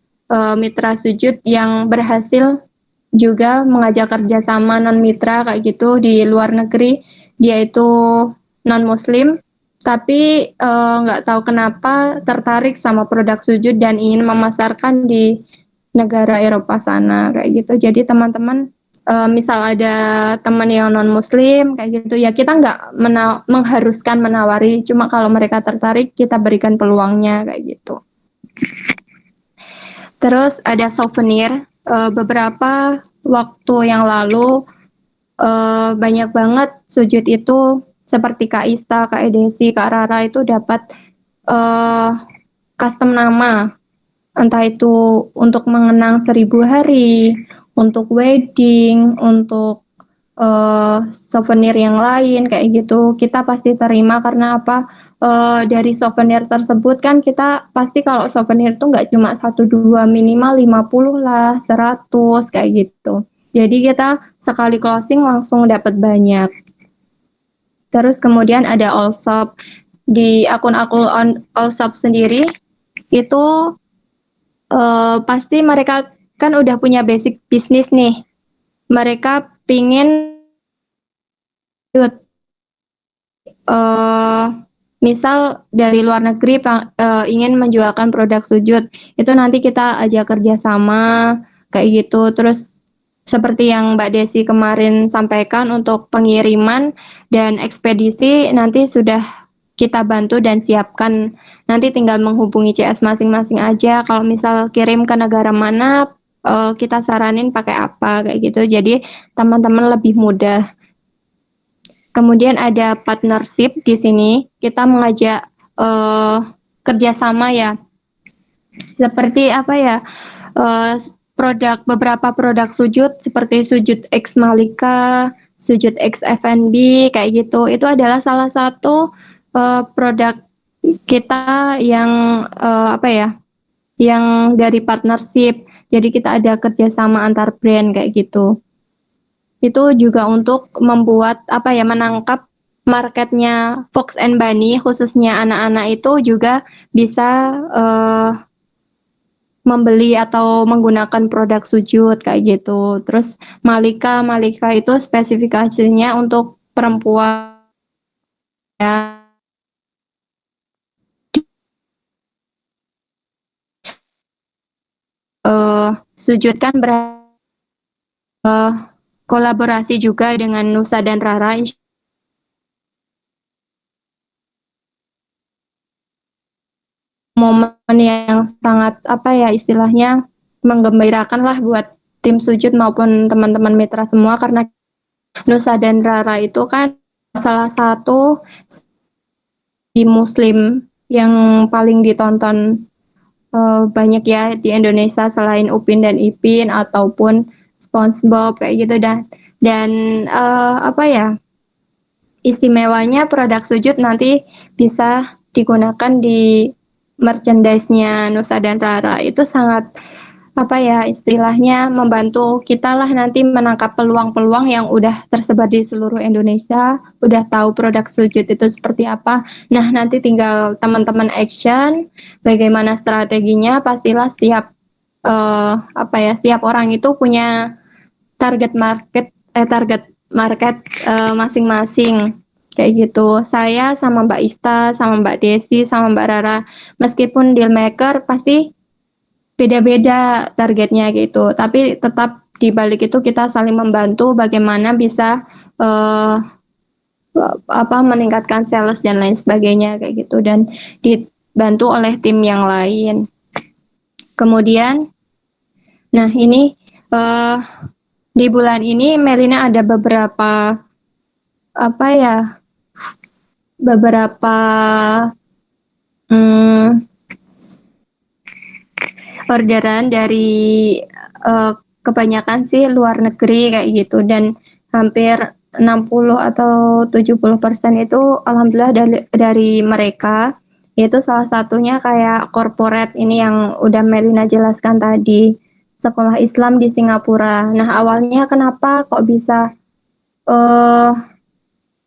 Speaker 2: mitra sujud yang berhasil juga mengajak kerjasama non mitra kayak gitu di luar negeri. Dia itu non muslim tapi nggak tahu kenapa tertarik sama produk sujud dan ingin memasarkan di negara Eropa sana kayak gitu. Jadi teman-teman misal ada teman yang non muslim kayak gitu ya, kita nggak mengharuskan menawari, cuma kalau mereka tertarik kita berikan peluangnya kayak gitu. Terus ada souvenir, beberapa waktu yang lalu banyak banget sujud itu seperti Kak Ista, Kak Edesi, Kak Rara itu dapat custom nama, entah itu untuk mengenang 1000 hari, untuk wedding, untuk souvenir yang lain kayak gitu. Kita pasti terima karena apa? Dari souvenir tersebut kan kita pasti kalau souvenir itu nggak cuma 1-2, minimal 50 lah, 100 kayak gitu. Jadi kita sekali closing langsung dapat banyak. Terus kemudian ada Allshop. Di akun-akun Allshop sendiri itu pasti mereka kan udah punya basic bisnis nih. Mereka pingin misal dari luar negeri ingin menjualkan produk sujud, itu nanti kita ajak kerjasama kayak gitu. Terus seperti yang Mbak Desi kemarin sampaikan untuk pengiriman dan ekspedisi nanti sudah kita bantu dan siapkan. Nanti tinggal menghubungi CS masing-masing aja. Kalau misal kirim ke negara mana, kita saranin pakai apa kayak gitu. Jadi teman-teman lebih mudah. Kemudian ada partnership di sini. Kita mengajak kerjasama ya. Seperti apa ya? Beberapa produk sujud seperti sujud X Malika, sujud X FNB kayak gitu. Itu adalah salah satu produk kita yang apa ya? Yang dari partnership. Jadi kita ada kerjasama antar brand kayak gitu. Itu juga untuk membuat apa ya, menangkap marketnya Fox and Bunny, khususnya anak-anak itu juga bisa membeli atau menggunakan produk sujud kayak gitu. Terus Malika itu spesifikasinya untuk perempuan ya. Sujud kan kolaborasi juga dengan Nusa dan Rara. Momen yang sangat apa ya, istilahnya menggembirakan lah buat tim sujud maupun teman-teman mitra semua, karena Nusa dan Rara itu kan salah satu di Muslim yang paling ditonton banyak ya di Indonesia selain Upin dan Ipin ataupun SpongeBob kayak gitu. Dan apa ya, istimewanya produk sujud nanti bisa digunakan di merchandise-nya Nusa dan Rara. Itu sangat apa ya, istilahnya membantu kita lah nanti menangkap peluang-peluang yang udah tersebar di seluruh Indonesia, udah tahu produk sujud itu seperti apa. Nah, nanti tinggal teman-teman action, bagaimana strateginya. Pastilah setiap apa ya, setiap orang itu punya target market masing-masing kayak gitu. Saya sama Mbak Ista, sama Mbak Desi, sama Mbak Rara, meskipun deal maker pasti beda-beda targetnya gitu, tapi tetap di balik itu kita saling membantu bagaimana bisa apa meningkatkan sales dan lain sebagainya kayak gitu, dan dibantu oleh tim yang lain. Kemudian Nah, ini di bulan ini Melina ada beberapa hmm, orderan dari kebanyakan sih luar negeri kayak gitu, dan hampir 60 atau 70% itu alhamdulillah dari mereka. Itu salah satunya kayak corporate ini yang udah Melina jelaskan tadi, sekolah Islam di Singapura. Nah, awalnya kenapa kok bisa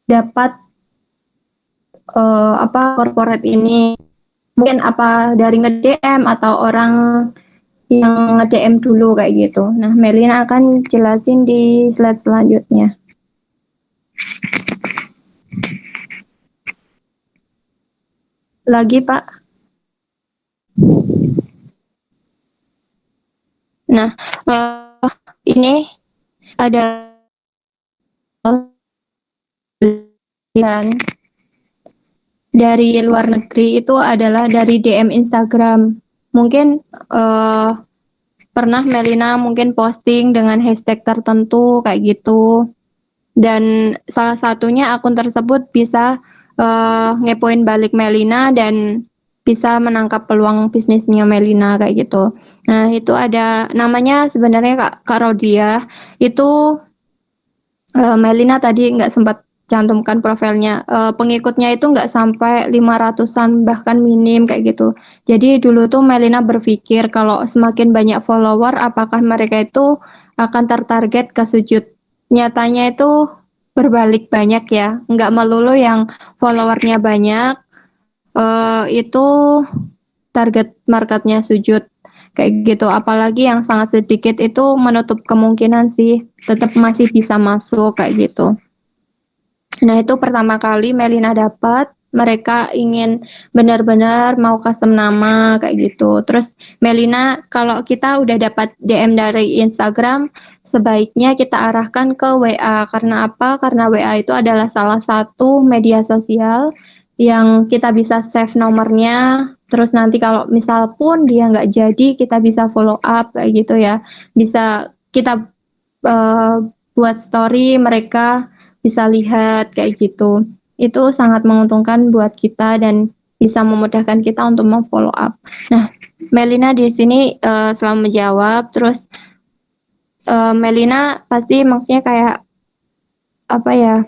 Speaker 2: dapat corporate ini? Mungkin apa dari nge-DM atau orang yang nge-DM dulu kayak gitu. Nah, Melina akan jelasin di slide selanjutnya. Lagi, Pak. Nah, ini ada dari luar negeri itu adalah dari DM Instagram. Mungkin pernah Melina mungkin posting dengan hashtag tertentu kayak gitu. Dan salah satunya akun tersebut bisa ngepoin balik Melina dan bisa menangkap peluang bisnisnya Melina kayak gitu. Nah, itu ada namanya sebenarnya Kak Rodia. Itu Melina tadi nggak sempat cantumkan profilnya. Pengikutnya itu nggak sampai 500-an, bahkan minim kayak gitu. Jadi dulu tuh Melina berpikir kalau semakin banyak follower, apakah mereka itu akan tertarget ke sujud. Nyatanya itu berbalik banyak ya, nggak melulu yang followernya banyak, itu target marketnya sujud kayak gitu. Apalagi yang sangat sedikit itu menutup kemungkinan sih tetap masih bisa masuk kayak gitu. Nah, itu pertama kali Melina dapat, mereka ingin benar-benar mau custom nama kayak gitu. Terus Melina, kalau kita udah dapat DM dari Instagram, sebaiknya kita arahkan ke WA. Karena apa? Karena WA itu adalah salah satu media sosial yang kita bisa save nomornya. Terus nanti kalau misal pun dia nggak jadi, kita bisa follow up kayak gitu ya. Bisa kita buat story, mereka bisa lihat kayak gitu. Itu sangat menguntungkan buat kita dan bisa memudahkan kita untuk memfollow up. Nah, Melina di sini selalu menjawab. Terus Melina pasti maksudnya kayak apa ya,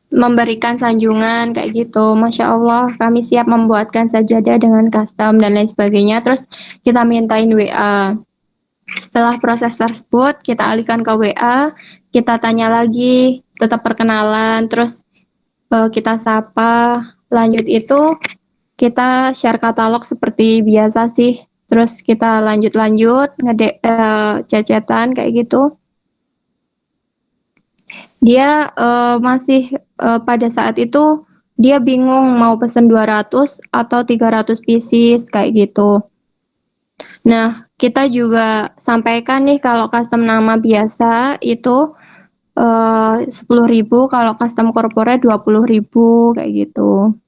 Speaker 2: memberikan sanjungan kayak gitu. Masya Allah, kami siap membuatkan sajadah dengan custom dan lain sebagainya. Terus kita mintain WA. Setelah proses tersebut, kita alihkan ke WA, kita tanya lagi, tetap perkenalan, terus kita sapa, lanjut itu kita share katalog seperti biasa sih, terus kita lanjut cecetan kayak gitu. Dia masih pada saat itu dia bingung mau pesen 200 atau 300 pieces kayak gitu. Nah, kita juga sampaikan nih kalau custom nama biasa itu 10.000, kalau custom corporate 20.000 kayak gitu.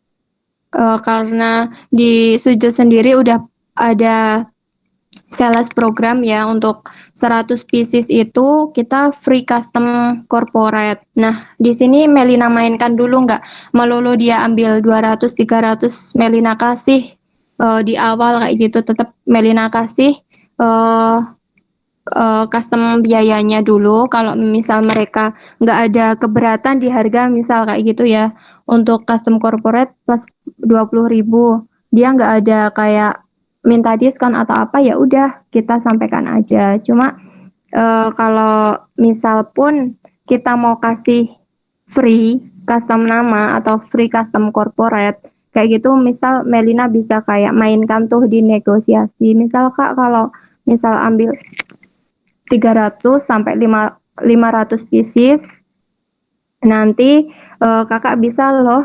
Speaker 2: Karena di Sujud sendiri udah ada sales program ya, untuk 100 pieces itu kita free custom corporate. Nah, di sini Melina mainkan dulu, nggak melulu dia ambil 200 300 Melina kasih di awal kayak gitu, tetap Melina kasih custom biayanya dulu. Kalau misal mereka nggak ada keberatan di harga misal kayak gitu ya, untuk custom corporate plus 20.000, dia nggak ada kayak minta diskon atau apa, ya udah kita sampaikan aja. Cuma kalau misal pun kita mau kasih free custom nama atau free custom corporate kayak gitu, misal Melina bisa kayak mainkan tuh di negosiasi. Misal Kak, kalau misal ambil 300 sampai 500 pieces, nanti kakak bisa loh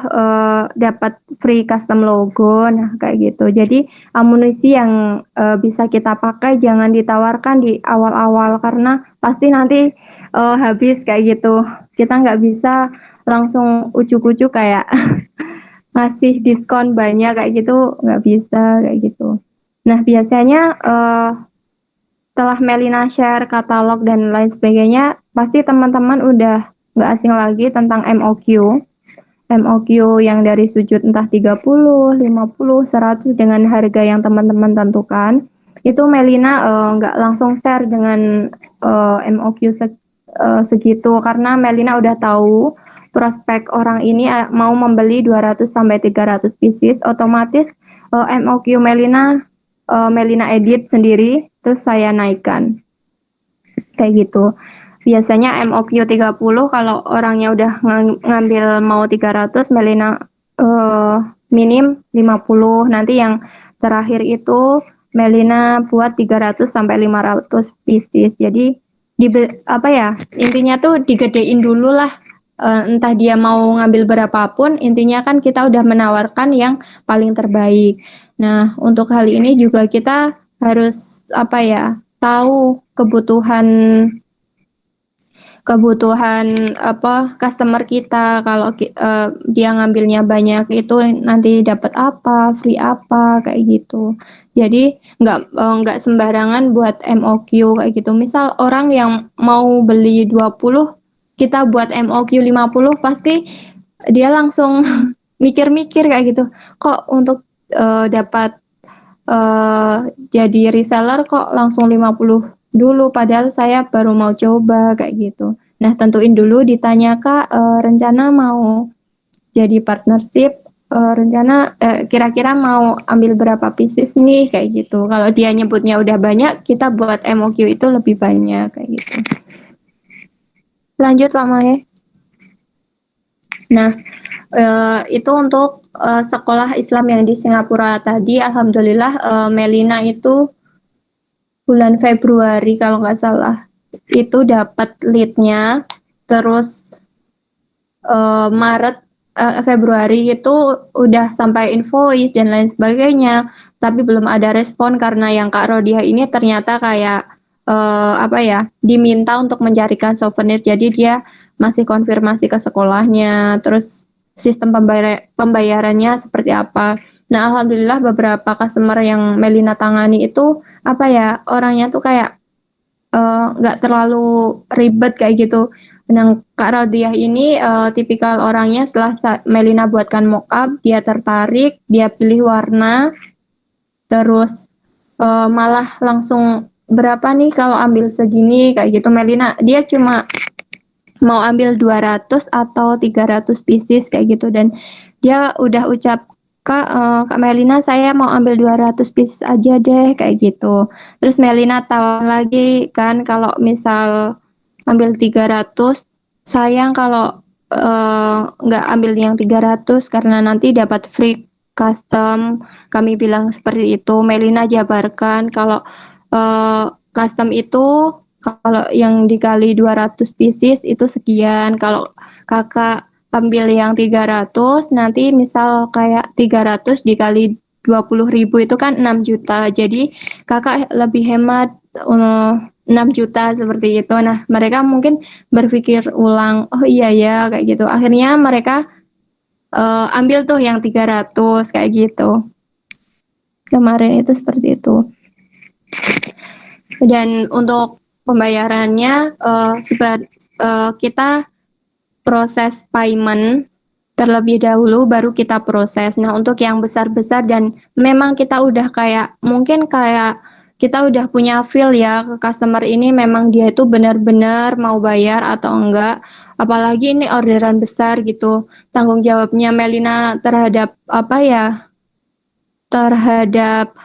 Speaker 2: dapat free custom logo. Nah, kayak gitu. Jadi amunisi yang bisa kita pakai jangan ditawarkan di awal-awal, karena pasti nanti habis kayak gitu. Kita nggak bisa langsung ujuk-ujuk kayak ngasih diskon banyak kayak gitu, nggak bisa kayak gitu. Nah, biasanya setelah Melina share katalog dan lain sebagainya, pasti teman-teman udah nggak asing lagi tentang MOQ. MOQ yang dari sujud entah 30, 50, 100 dengan harga yang teman-teman tentukan. Itu Melina nggak langsung share dengan MOQ segitu karena Melina udah tahu prospek orang ini mau membeli 200 sampai 300 pieces, otomatis MOQ Melina edit sendiri terus saya naikkan. Kayak gitu. Biasanya MOQ 30 kalau orangnya udah ngambil mau 300, Melina minim 50. Nanti yang terakhir itu Melina buat 300 sampai 500 pieces. Jadi intinya tuh digedein dulu lah. Entah dia mau ngambil berapapun, intinya kan kita udah menawarkan yang paling terbaik. Nah, untuk hal ini juga kita harus tahu kebutuhan customer kita. Kalau dia ngambilnya banyak itu nanti dapat apa, free apa kayak gitu. Jadi nggak sembarangan buat MOQ kayak gitu. Misal orang yang mau beli 20, kita buat MOQ 50, pasti dia langsung mikir-mikir kayak gitu. Kok untuk dapat jadi reseller kok langsung 50 dulu, padahal saya baru mau coba kayak gitu. Nah, tentuin dulu, ditanya Kak, rencana mau jadi partnership, rencana kira-kira mau ambil berapa pieces nih kayak gitu. Kalau dia nyebutnya udah banyak, kita buat MOQ itu lebih banyak kayak gitu. Lanjut Pak Mae. Nah, itu untuk sekolah Islam yang di Singapura tadi. Alhamdulillah Melina itu bulan Februari kalau nggak salah itu dapat lead-nya, terus Februari itu udah sampai invoice dan lain sebagainya, tapi belum ada respon karena yang Kak Rodiah ini ternyata kayak diminta untuk mencarikan souvenir, jadi dia masih konfirmasi ke sekolahnya, terus sistem pembayarannya seperti apa. Nah, alhamdulillah beberapa customer yang Melina tangani itu orangnya tuh kayak nggak terlalu ribet kayak gitu. Nah, Kak Rodiah ini tipikal orangnya setelah Melina buatkan mock-up, dia tertarik, dia pilih warna, terus malah langsung berapa nih kalau ambil segini kayak gitu. Melina dia cuma mau ambil 200 atau 300 pieces kayak gitu, dan dia udah ucap Kak Melina saya mau ambil 200 pieces aja deh kayak gitu. Terus Melina tahu lagi kan kalau misal ambil 300 sayang kalau nggak ambil yang 300 karena nanti dapat free custom. Kami bilang seperti itu. Melina jabarkan kalau custom itu kalau yang dikali 200 pieces itu sekian. Kalau kakak ambil yang 300, nanti misal kayak 300 dikali 20.000 itu kan 6 juta. Jadi kakak lebih hemat 6 juta seperti itu. Nah, mereka mungkin berpikir ulang, oh iya ya kayak gitu. Akhirnya mereka ambil tuh yang 300 kayak gitu. Kemarin itu seperti itu. Dan untuk pembayarannya kita proses payment terlebih dahulu baru kita proses. Nah, untuk yang besar-besar dan memang kita udah mungkin kita udah punya feel ya ke customer ini, memang dia itu benar-benar mau bayar atau enggak. Apalagi ini orderan besar gitu. Tanggung jawabnya Melina terhadap terhadap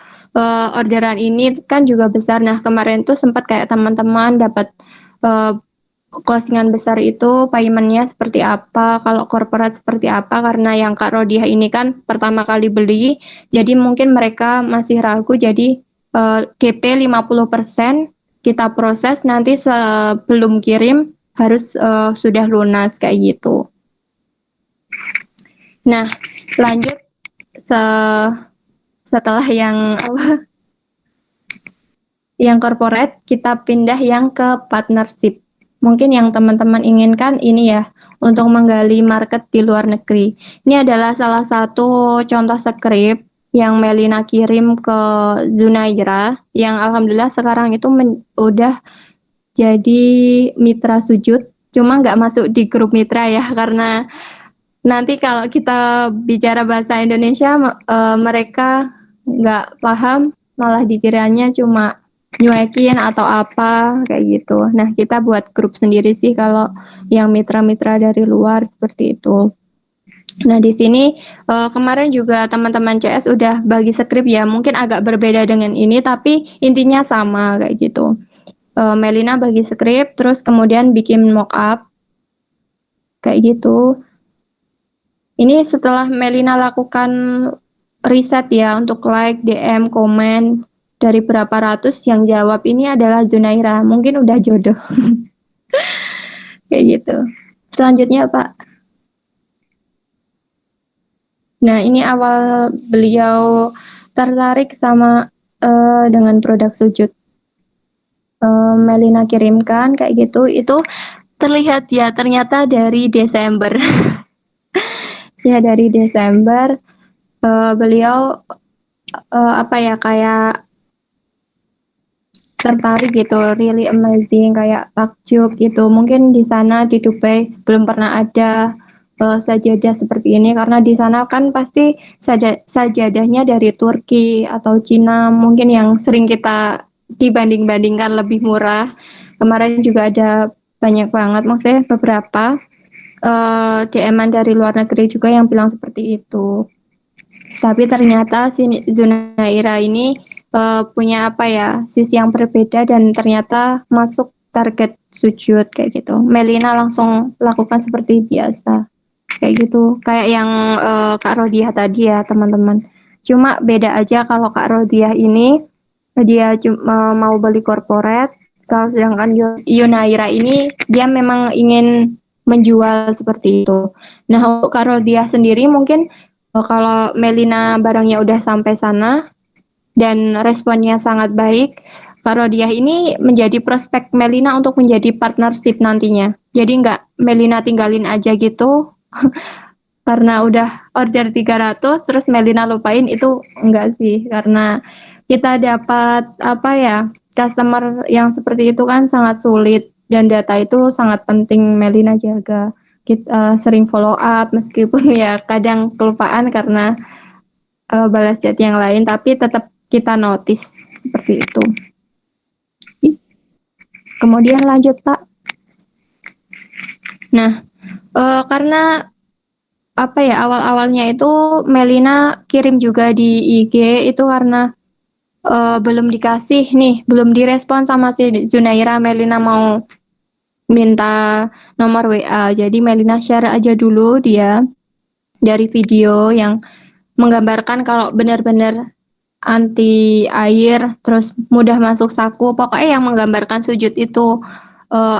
Speaker 2: orderan ini kan juga besar. Nah, kemarin tuh sempat kayak teman-teman dapat closingan besar itu paymentnya seperti apa, kalau corporate seperti apa, karena yang Kak Rodiah ini kan pertama kali beli, jadi mungkin mereka masih ragu, jadi GP 50% kita proses, nanti sebelum kirim harus sudah lunas kayak gitu. Nah, lanjut setelah yang corporate, kita pindah yang ke partnership. Mungkin yang teman-teman inginkan ini ya, untuk menggali market di luar negeri. Ini adalah salah satu contoh script yang Melina kirim ke Zunaira, yang alhamdulillah sekarang itu udah jadi mitra sujud, cuma nggak masuk di grup mitra ya, karena nanti kalau kita bicara bahasa Indonesia, mereka nggak paham, malah dikiranya cuma nyuekin atau apa, kayak gitu. Nah, kita buat grup sendiri sih kalau yang mitra-mitra dari luar seperti itu. Nah, di sini kemarin juga teman-teman CS udah bagi skrip ya, mungkin agak berbeda dengan ini, tapi intinya sama kayak gitu. Melina bagi skrip, terus kemudian bikin mock-up, kayak gitu. Ini setelah Melina lakukan riset ya, untuk like, DM, komen, dari berapa ratus yang jawab ini adalah Zunaira, mungkin udah jodoh. Kayak gitu. Selanjutnya Pak. Nah, ini awal beliau tertarik sama dengan produk sujud. Melina kirimkan kayak gitu, itu terlihat ya ternyata dari Desember. Ya dari Desember beliau apa ya, kayak tertarik gitu, really amazing, kayak takjub gitu. Mungkin di sana di Dubai belum pernah ada sajadah seperti ini, karena di sana kan pasti sajadahnya dari Turki atau Cina, mungkin yang sering kita dibanding-bandingkan lebih murah. Kemarin juga ada banyak banget, maksudnya beberapa DM-an dari luar negeri juga yang bilang seperti itu. Tapi ternyata si Zunaira ini punya apa ya, sisi yang berbeda dan ternyata masuk target sujud kayak gitu. Melina langsung lakukan seperti biasa. Kayak gitu, kayak yang Kak Rodiah tadi ya teman-teman. Cuma beda aja, kalau Kak Rodiah ini dia cuma mau beli corporate, kalau sedangkan Yunaira ini dia memang ingin menjual seperti itu. Nah, untuk Kak Rodiah sendiri mungkin kalau Melina barangnya udah sampai sana dan responnya sangat baik, Kak Rodiah ini menjadi prospek Melina untuk menjadi partnership nantinya. Jadi nggak Melina tinggalin aja gitu, karena udah order 300 terus Melina lupain, itu enggak sih, karena kita dapat apa ya, customer yang seperti itu kan sangat sulit dan data itu sangat penting Melina jaga. Kita sering follow up meskipun ya kadang kelupaan karena balas chat yang lain, tapi tetap kita notice seperti itu. Kemudian lanjut Pak. Nah, karena apa ya, awal-awalnya itu Melina kirim juga di IG itu karena belum dikasih nih, belum direspon sama si Zunaira. Melina mau minta nomor WA, jadi Melina share aja dulu dia dari video yang menggambarkan kalau benar-benar anti air, terus mudah masuk saku, pokoknya yang menggambarkan sujud itu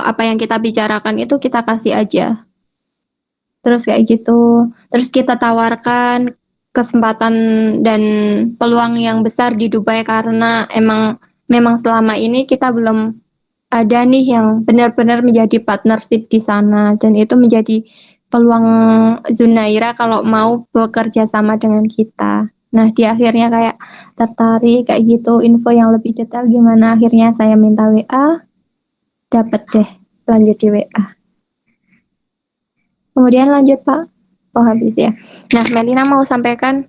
Speaker 2: apa yang kita bicarakan itu kita kasih aja. Terus kayak gitu, terus kita tawarkan kesempatan dan peluang yang besar di Dubai, karena memang selama ini kita belum ada nih yang benar-benar menjadi partnership di sana, dan itu menjadi peluang Zunaira kalau mau bekerja sama dengan kita. Nah, di akhirnya kayak tertarik kayak gitu, info yang lebih detail gimana, akhirnya saya minta WA, dapat deh, lanjut di WA. Kemudian lanjut Pak. Oh habis ya. Nah, Melina mau sampaikan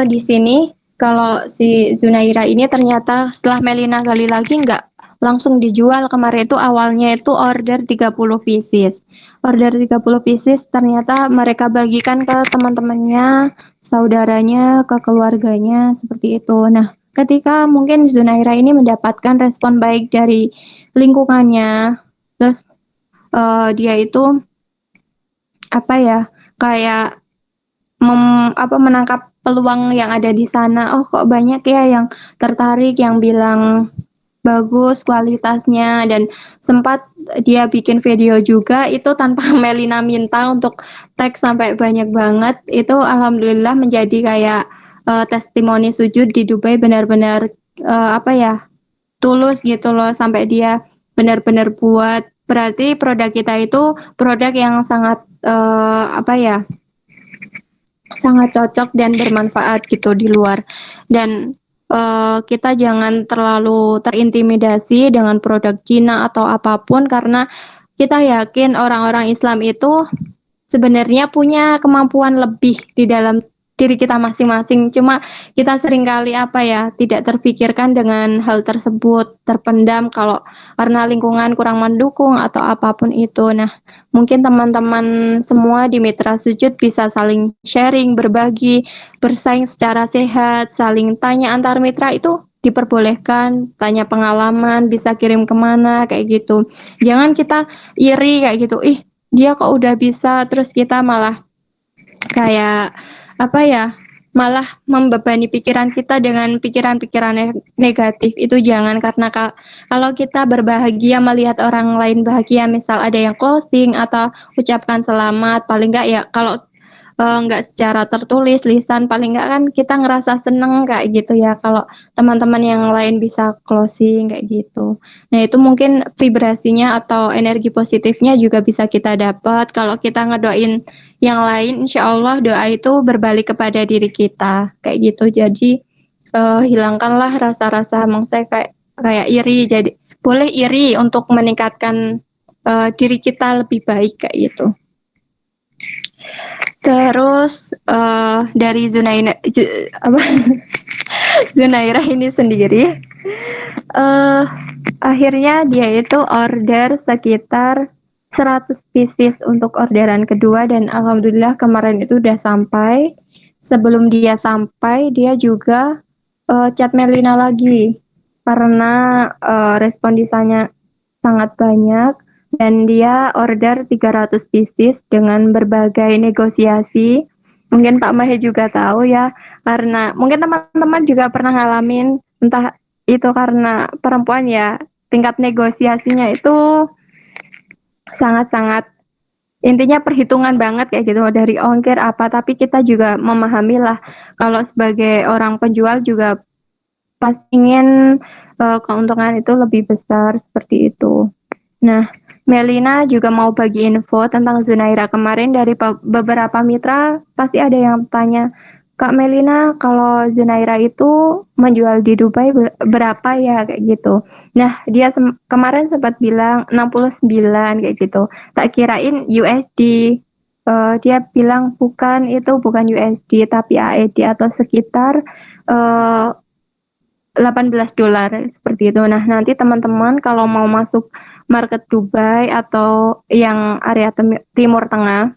Speaker 2: di sini kalau si Zunaira ini ternyata setelah Melina gali lagi nggak langsung dijual. Kemarin itu awalnya itu order 30 pieces. Order 30 pieces ternyata mereka bagikan ke teman-temannya, saudaranya, ke keluarganya seperti itu. Nah, ketika mungkin Zunaira ini mendapatkan respon baik dari lingkungannya, terus dia itu apa ya, kayak menangkap peluang yang ada di sana. Oh, kok banyak ya yang tertarik, yang bilang bagus kualitasnya, dan sempat dia bikin video juga itu tanpa Melina minta untuk tag sampai banyak banget. Itu alhamdulillah menjadi kayak testimoni sujud di Dubai, benar-benar apa ya, tulus gitu loh, sampai dia benar-benar buat. Berarti produk kita itu produk yang sangat apa ya, sangat cocok dan bermanfaat gitu di luar. Dan kita jangan terlalu terintimidasi dengan produk Cina atau apapun, karena kita yakin orang-orang Islam itu sebenarnya punya kemampuan lebih di dalam diri kita masing-masing. Cuma kita seringkali tidak terpikirkan dengan hal tersebut, terpendam kalau karena lingkungan kurang mendukung atau apapun itu. Nah, mungkin teman-teman semua di Mitra Sujud bisa saling sharing, berbagi, bersaing secara sehat, saling tanya antar mitra itu diperbolehkan, tanya pengalaman, bisa kirim kemana, kayak gitu. Jangan kita iri kayak gitu, ih dia kok udah bisa, terus kita malah kayak malah membebani pikiran kita dengan pikiran-pikiran negatif. Itu jangan, karena kalau kita berbahagia melihat orang lain bahagia, misal ada yang closing atau ucapkan selamat, paling enggak ya kalau enggak secara tertulis lisan, paling enggak kan kita ngerasa seneng kayak gitu ya kalau teman-teman yang lain bisa closing kayak gitu. Nah, itu mungkin vibrasinya atau energi positifnya juga bisa kita dapat kalau kita ngedoain yang lain. Insya Allah doa itu berbalik kepada diri kita kayak gitu. Jadi hilangkanlah rasa-rasa saya kayak iri. Jadi boleh iri untuk meningkatkan diri kita lebih baik kayak gitu. Terus dari Zunairah ini sendiri, akhirnya dia itu order sekitar 100 pieces untuk orderan kedua, dan alhamdulillah kemarin itu udah sampai. Sebelum dia sampai, dia juga chat Melina lagi karena respon disanya sangat banyak. Dan dia order 300 pieces dengan berbagai negosiasi. Mungkin Pak Mahe juga tahu ya, karena mungkin teman-teman juga pernah ngalamin, entah itu karena perempuan ya, tingkat negosiasinya itu sangat-sangat, intinya perhitungan banget kayak gitu, dari ongkir apa, tapi kita juga memahami lah, kalau sebagai orang penjual juga pas ingin keuntungan itu lebih besar, seperti itu. Nah, Melina juga mau bagi info tentang Zunaira kemarin. Dari beberapa mitra pasti ada yang tanya, Kak Melina, kalau Zunaira itu menjual di Dubai berapa ya, kayak gitu. Nah, dia kemarin sempat bilang 69 kayak gitu. Tak kirain USD. Dia bilang bukan USD tapi AED atau sekitar 18 dolar seperti itu. Nah, nanti teman-teman kalau mau masuk market Dubai atau yang area Timur Tengah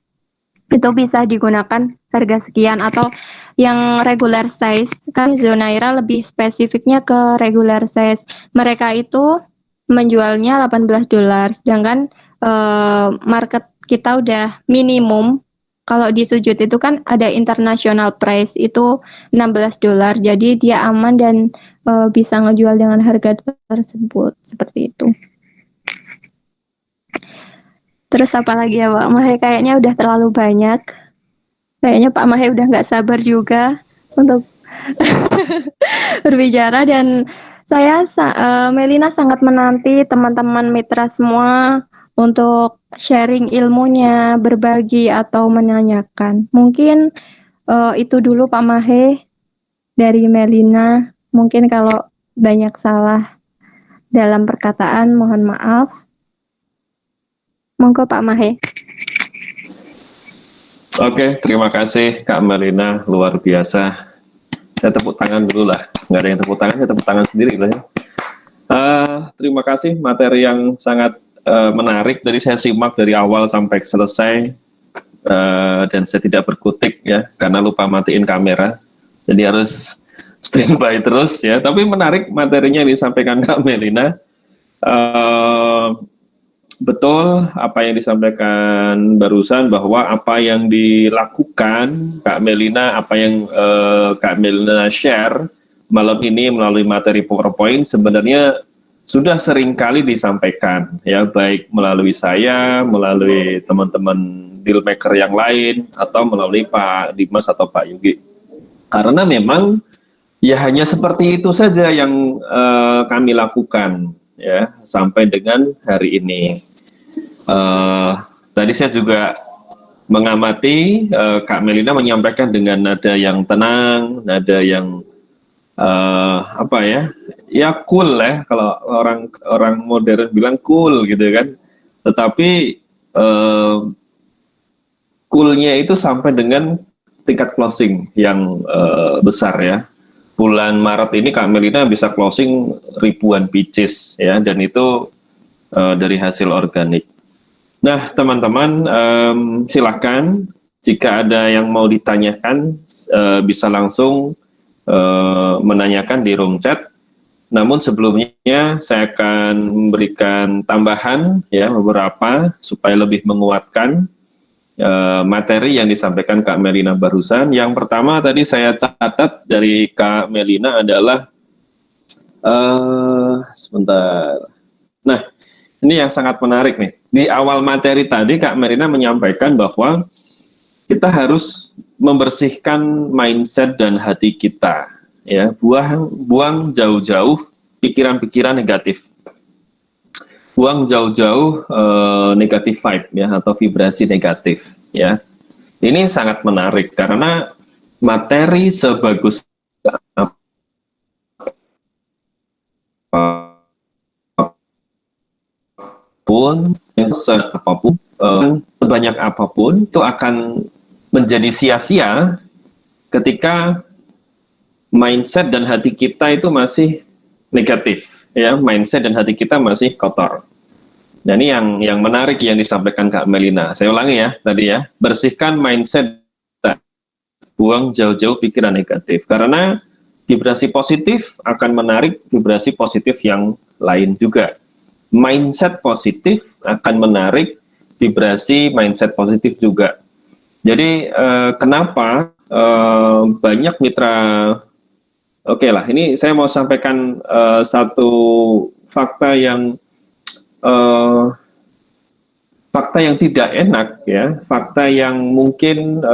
Speaker 2: itu bisa digunakan harga sekian, atau yang regular size, kan Zunaira lebih spesifiknya ke regular size. Mereka itu menjualnya 18 dolar, sedangkan market kita udah minimum. Kalau di Sujud itu kan ada international price itu 16 dolar, jadi dia aman dan bisa ngejual dengan harga tersebut, seperti itu. Terus apa lagi ya Pak Mahe? Kayaknya udah terlalu banyak. Kayaknya Pak Mahe udah nggak sabar juga untuk berbicara, dan saya Melina sangat menanti teman-teman mitra semua untuk sharing ilmunya, berbagi atau menanyakan. Mungkin itu dulu Pak Mahe dari Melina. Mungkin kalau banyak salah dalam perkataan mohon maaf. Monggo Pak Mahe.
Speaker 3: Oke, terima kasih Kak Melina, luar biasa. Saya tepuk tangan dulu lah, nggak ada yang tepuk tangan, saya tepuk tangan sendiri lah ya. Terima kasih, materi yang sangat menarik. Dari saya simak dari awal sampai selesai, dan saya tidak berkutik ya, karena lupa matiin kamera. Jadi harus standby terus ya. Tapi menarik materinya yang disampaikan Kak Melina. Betul apa yang disampaikan barusan, bahwa apa yang dilakukan Kak Melina, apa yang Kak Melina share malam ini melalui materi PowerPoint sebenarnya sudah sering kali disampaikan ya, baik melalui saya, melalui teman-teman dealmaker yang lain, atau melalui Pak Dimas atau Pak Yugi. Karena memang ya hanya seperti itu saja yang kami lakukan ya sampai dengan hari ini. Tadi saya juga mengamati Kak Melina menyampaikan dengan nada yang tenang, nada yang apa ya, ya cool ya, kalau orang modern bilang cool gitu kan. Tetapi coolnya itu sampai dengan tingkat closing yang besar ya. Bulan Maret ini Kak Melina bisa closing ribuan pitches ya, dan itu dari hasil organik. Nah, teman-teman, silahkan jika ada yang mau ditanyakan bisa langsung menanyakan di room chat. Namun sebelumnya saya akan memberikan tambahan ya beberapa supaya lebih menguatkan materi yang disampaikan Kak Melina barusan. Yang pertama tadi saya catat dari Kak Melina adalah sebentar. Nah, ini yang sangat menarik nih. Di awal materi tadi Kak Melina menyampaikan bahwa kita harus membersihkan mindset dan hati kita, ya, buang jauh-jauh pikiran-pikiran negatif, buang jauh-jauh negatif vibe ya, atau vibrasi negatif ya. Ini sangat menarik karena materi sebagus apapun, sebanyak apapun itu akan menjadi sia-sia ketika mindset dan hati kita itu masih negatif ya, mindset dan hati kita masih kotor. Dan ini yang menarik yang disampaikan Kak Melina. Saya ulangi ya tadi ya, bersihkan mindset, buang jauh-jauh pikiran negatif, karena vibrasi positif akan menarik vibrasi positif yang lain juga. Mindset positif akan menarik vibrasi mindset positif juga. Jadi kenapa banyak mitra, oke lah, ini saya mau sampaikan satu fakta yang tidak enak ya, fakta yang mungkin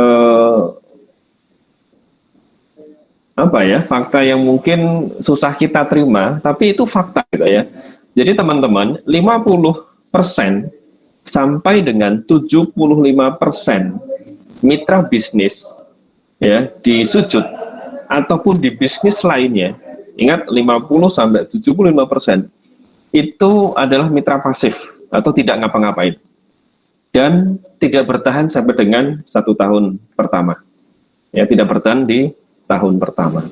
Speaker 3: fakta yang mungkin susah kita terima, tapi itu fakta gitu ya. Jadi teman-teman, 50% sampai dengan 75% mitra bisnis ya di Sujud ataupun di bisnis lainnya, ingat 50 sampai 75% itu adalah mitra pasif atau tidak ngapa-ngapain dan tidak bertahan sampai dengan 1 tahun pertama. Ya, tidak bertahan di tahun pertama.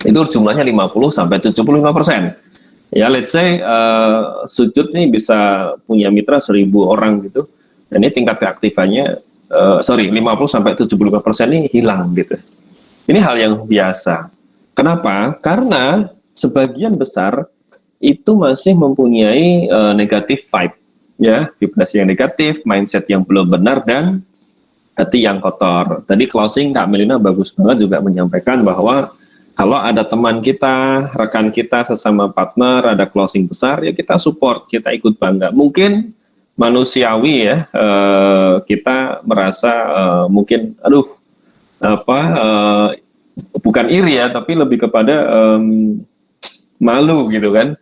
Speaker 3: Itu jumlahnya 50 sampai 75%. Ya, let's say Sujud nih bisa punya mitra 1.000 orang gitu. Dan ini tingkat keaktifannya 50 sampai 75% ini hilang gitu. Ini hal yang biasa. Kenapa? Karena sebagian besar itu masih mempunyai negatif vibe, ya, vibrasi yang negatif, mindset yang belum benar, dan hati yang kotor. Tadi closing Kak Melina bagus banget juga menyampaikan bahwa kalau ada teman kita, rekan kita, sesama partner, ada closing besar, ya kita support, kita ikut bangga. Mungkin manusiawi ya, kita merasa mungkin, bukan iri ya, tapi lebih kepada malu gitu kan.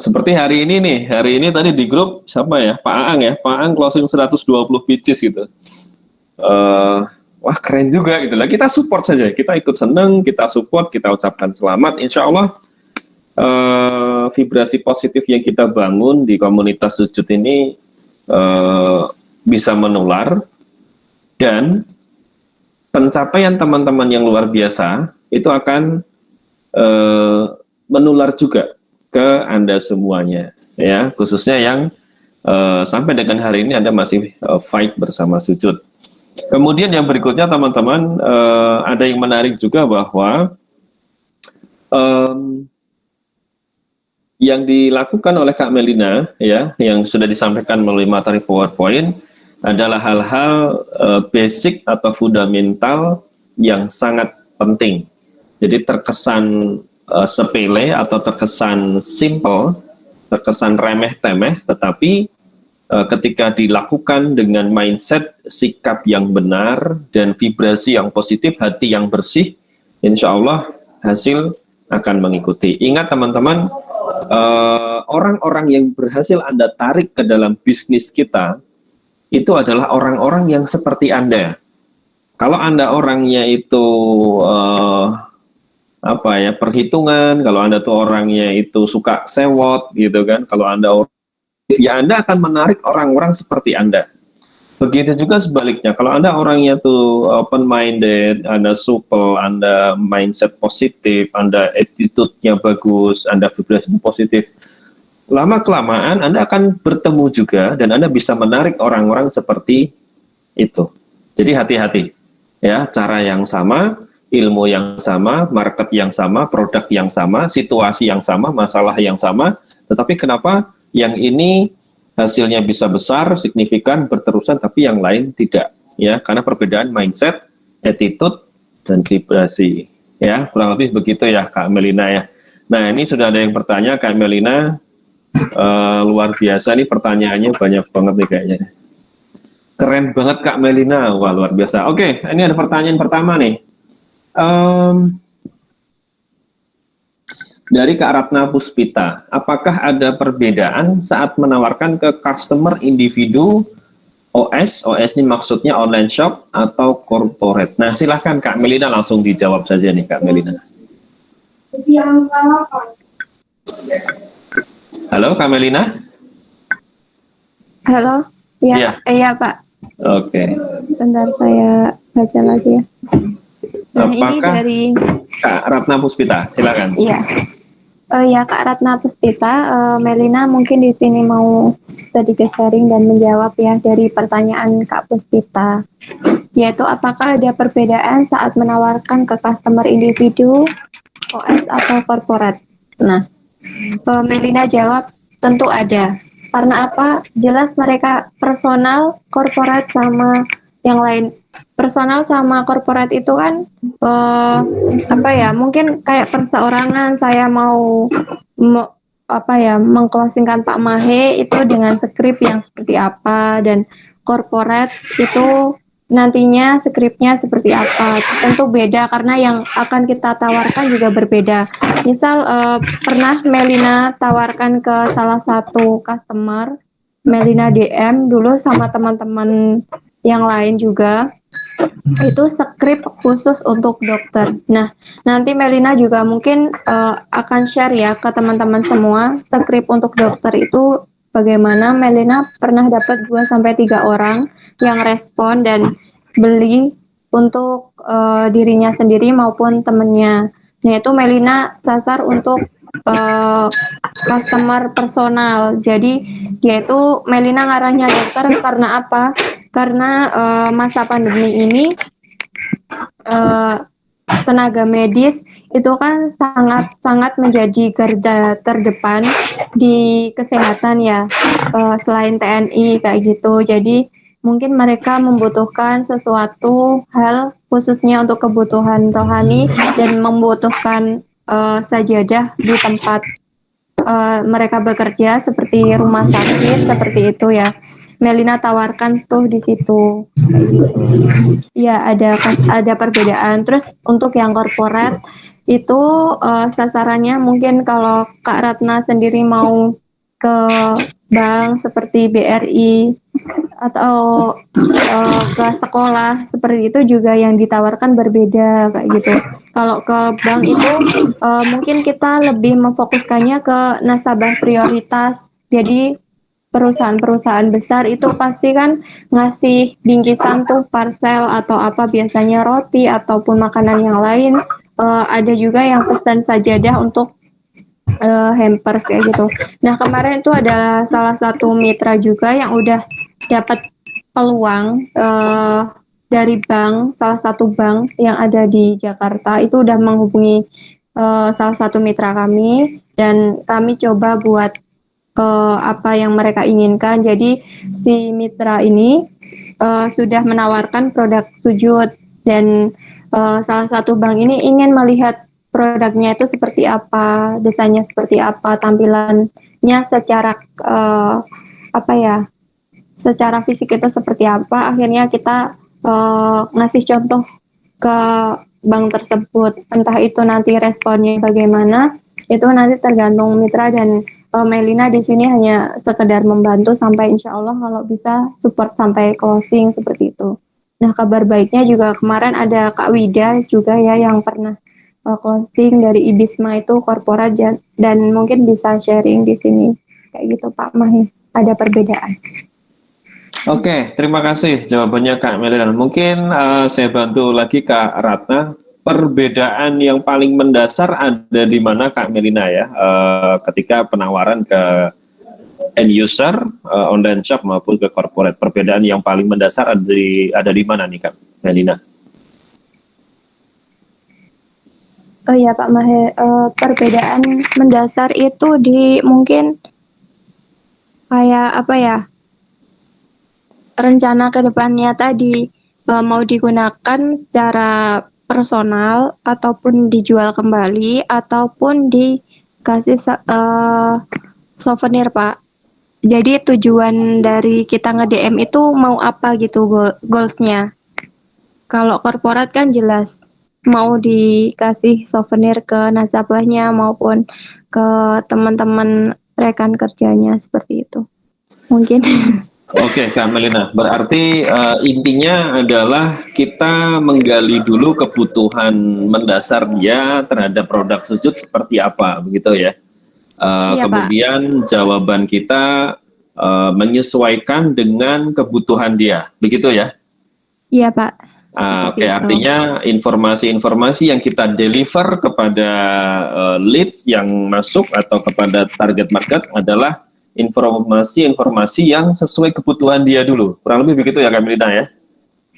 Speaker 3: Seperti hari ini tadi di grup siapa ya, Pak Aang closing 120 pitches gitu. Wah, keren juga gitu lah. Kita support saja, kita ikut seneng, kita support, kita ucapkan selamat. Insya Allah vibrasi positif yang kita bangun di komunitas Sujud ini bisa menular, dan pencapaian teman-teman yang luar biasa itu akan menular juga ke Anda semuanya, ya, khususnya yang sampai dengan hari ini Anda masih fight bersama Sujud. Kemudian yang berikutnya teman-teman, ada yang menarik juga bahwa yang dilakukan oleh Kak Melina ya, yang sudah disampaikan melalui materi PowerPoint adalah hal-hal basic atau fundamental yang sangat penting. Jadi terkesan sepele atau terkesan simple, terkesan remeh-temeh, tetapi ketika dilakukan dengan mindset, sikap yang benar, dan vibrasi yang positif, hati yang bersih, insya Allah hasil akan mengikuti. Ingat teman-teman, orang-orang yang berhasil Anda tarik ke dalam bisnis kita, itu adalah orang-orang yang seperti Anda. Kalau Anda orangnya itu perhitungan, kalau Anda tuh orangnya itu suka sewot gitu kan, kalau Anda Anda akan menarik orang-orang seperti Anda. Begitu juga sebaliknya, kalau Anda orangnya tuh open minded, Anda supel, Anda mindset positif, Anda attitude-nya bagus, Anda vibrasinya positif, lama kelamaan Anda akan bertemu juga dan Anda bisa menarik orang-orang seperti itu. Jadi hati-hati ya, cara yang sama, ilmu yang sama, market yang sama, produk yang sama, situasi yang sama, masalah yang sama, tetapi kenapa yang ini hasilnya bisa besar, signifikan, berterusan, tapi yang lain tidak, ya, karena perbedaan mindset, attitude, dan vibrasi, ya, kurang lebih begitu ya, Kak Melina ya. Nah, ini sudah ada yang bertanya, Kak Melina, luar biasa nih pertanyaannya banyak banget nih kayaknya. Keren banget Kak Melina, wah luar biasa. Oke, ini ada pertanyaan pertama nih. Dari Kak Ratna Puspita, apakah ada perbedaan saat menawarkan ke customer individu OS ini maksudnya online shop atau corporate? Nah silahkan Kak Melina langsung dijawab saja nih Kak Melina. Halo Kak Melina?
Speaker 2: Halo, ya, iya Pak.
Speaker 3: Oke.
Speaker 2: Bentar saya baca lagi ya. Nah,
Speaker 3: apakah
Speaker 2: ini dari
Speaker 3: Kak Ratna Puspita, silakan.
Speaker 2: Iya. Ya Kak Ratna Puspita, Melina mungkin di sini mau sedikit sharing dan menjawab ya dari pertanyaan Kak Puspita, yaitu apakah ada perbedaan saat menawarkan ke customer individu, OS atau corporate? Nah, Melina jawab tentu ada. Karena apa? Jelas mereka personal, corporate sama yang lain. Personal sama corporate itu kan mungkin kayak perseorangan, saya mau mengclosingkan Pak Mahe itu dengan skrip yang seperti apa, dan corporate itu nantinya skripnya seperti apa. Tentu beda karena yang akan kita tawarkan juga berbeda. Misal pernah Melina tawarkan ke salah satu customer, Melina DM dulu sama teman-teman yang lain juga, itu skrip khusus untuk dokter. Nah, nanti Melina juga mungkin akan share ya ke teman-teman semua, skrip untuk dokter itu bagaimana. Melina pernah dapat 2-3 orang yang respon dan beli untuk dirinya sendiri maupun temennya. Nah, itu Melina sasar untuk customer personal. Jadi dia itu Melina ngarahnya dokter karena apa? Karena masa pandemi ini tenaga medis itu kan sangat menjadi garda terdepan di kesehatan ya, selain TNI kayak gitu. Jadi mungkin mereka membutuhkan sesuatu hal khususnya untuk kebutuhan rohani dan membutuhkan sajadah di tempat mereka bekerja seperti rumah sakit seperti itu ya. Melina tawarkan tuh di situ. Ya, ada perbedaan. Terus untuk yang corporate itu sasarannya mungkin kalau Kak Ratna sendiri mau ke bank seperti BRI atau ke sekolah seperti itu juga yang ditawarkan berbeda kayak gitu. Kalau ke bank itu mungkin kita lebih memfokuskannya ke nasabah prioritas. Jadi perusahaan-perusahaan besar itu pasti kan ngasih bingkisan tuh parcel atau apa, biasanya roti ataupun makanan yang lain. Ada juga yang pesan sajadah untuk hampers kayak gitu. Nah, kemarin itu ada salah satu mitra juga yang udah dapat peluang dari bank, salah satu bank yang ada di Jakarta itu udah menghubungi salah satu mitra kami dan kami coba buat apa yang mereka inginkan. Jadi si mitra ini sudah menawarkan produk sujud dan salah satu bank ini ingin melihat produknya itu seperti apa, desainnya seperti apa, tampilannya secara secara fisik itu seperti apa. Akhirnya kita ngasih contoh ke bank tersebut. Entah itu nanti responnya bagaimana, itu nanti tergantung mitra dan Melina di sini hanya sekedar membantu sampai insya Allah kalau bisa support sampai closing seperti itu. Nah, kabar baiknya juga kemarin ada Kak Wida juga ya yang pernah closing dari IBISMA itu korporat dan mungkin bisa sharing di sini kayak gitu Pak Mahi. Ada perbedaan.
Speaker 3: Oke, terima kasih jawabannya Kak Melina. Mungkin saya bantu lagi Kak Ratna. Perbedaan yang paling mendasar ada di mana Kak Melina ya, ketika penawaran ke end user, online shop maupun ke corporate. Perbedaan yang paling mendasar ada di mana nih Kak Melina?
Speaker 2: Oh iya Pak Mahe, perbedaan mendasar itu di mungkin kayak apa ya, rencana ke depannya tadi mau digunakan secara personal ataupun dijual kembali ataupun dikasih souvenir Pak. Jadi tujuan dari kita nge-DM itu mau apa gitu goalsnya. Kalau korporat kan jelas mau dikasih souvenir ke nasabahnya maupun ke teman-teman rekan kerjanya seperti itu. Mungkin.
Speaker 3: Oke, Kak Melina. Berarti intinya adalah kita menggali dulu kebutuhan mendasar dia terhadap produk sujud seperti apa, begitu ya.
Speaker 2: Iya,
Speaker 3: Kemudian
Speaker 2: Pak.
Speaker 3: jawaban kita menyesuaikan dengan kebutuhan dia, begitu ya.
Speaker 2: Iya, Pak.
Speaker 3: Oke, artinya informasi-informasi yang kita deliver kepada leads yang masuk atau kepada target market adalah informasi-informasi yang sesuai kebutuhan dia dulu. Kurang lebih begitu ya Kak Melina ya?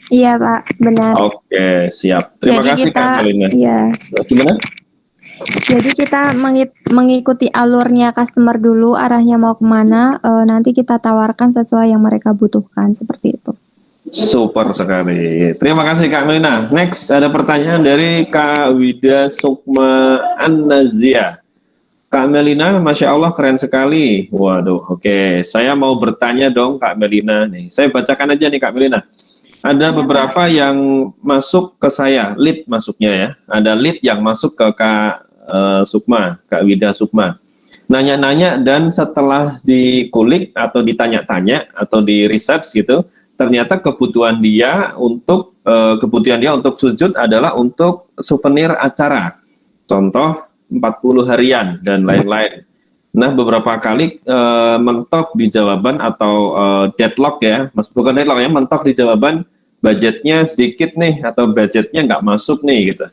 Speaker 2: Iya Pak, benar.
Speaker 3: Oke, siap. Terima kasih Kak Melina.
Speaker 2: Iya.
Speaker 3: Gimana?
Speaker 2: Jadi kita mengikuti alurnya customer dulu, arahnya mau kemana, nanti kita tawarkan sesuai yang mereka butuhkan, seperti itu.
Speaker 3: Super sekali. Terima kasih Kak Melina. Next, ada pertanyaan dari Kak Wida Sukma An-Nazia. Kak Melina, Masya Allah keren sekali. Waduh, oke. Saya mau bertanya dong Kak Melina. Nih, saya bacakan aja nih Kak Melina. Ada beberapa yang masuk ke saya, lead masuknya ya. Ada lead yang masuk ke Kak Sukma, Kak Wida Sukma. Nanya-nanya dan setelah dikulik atau ditanya-tanya atau di research gitu, ternyata kebutuhan dia untuk sujud adalah untuk souvenir acara. Contoh 40 harian dan lain-lain. Nah, beberapa kali mentok di jawaban atau deadlock ya, bukan deadlock ya, mentok di jawaban budgetnya sedikit nih atau budgetnya nggak masuk nih gitu.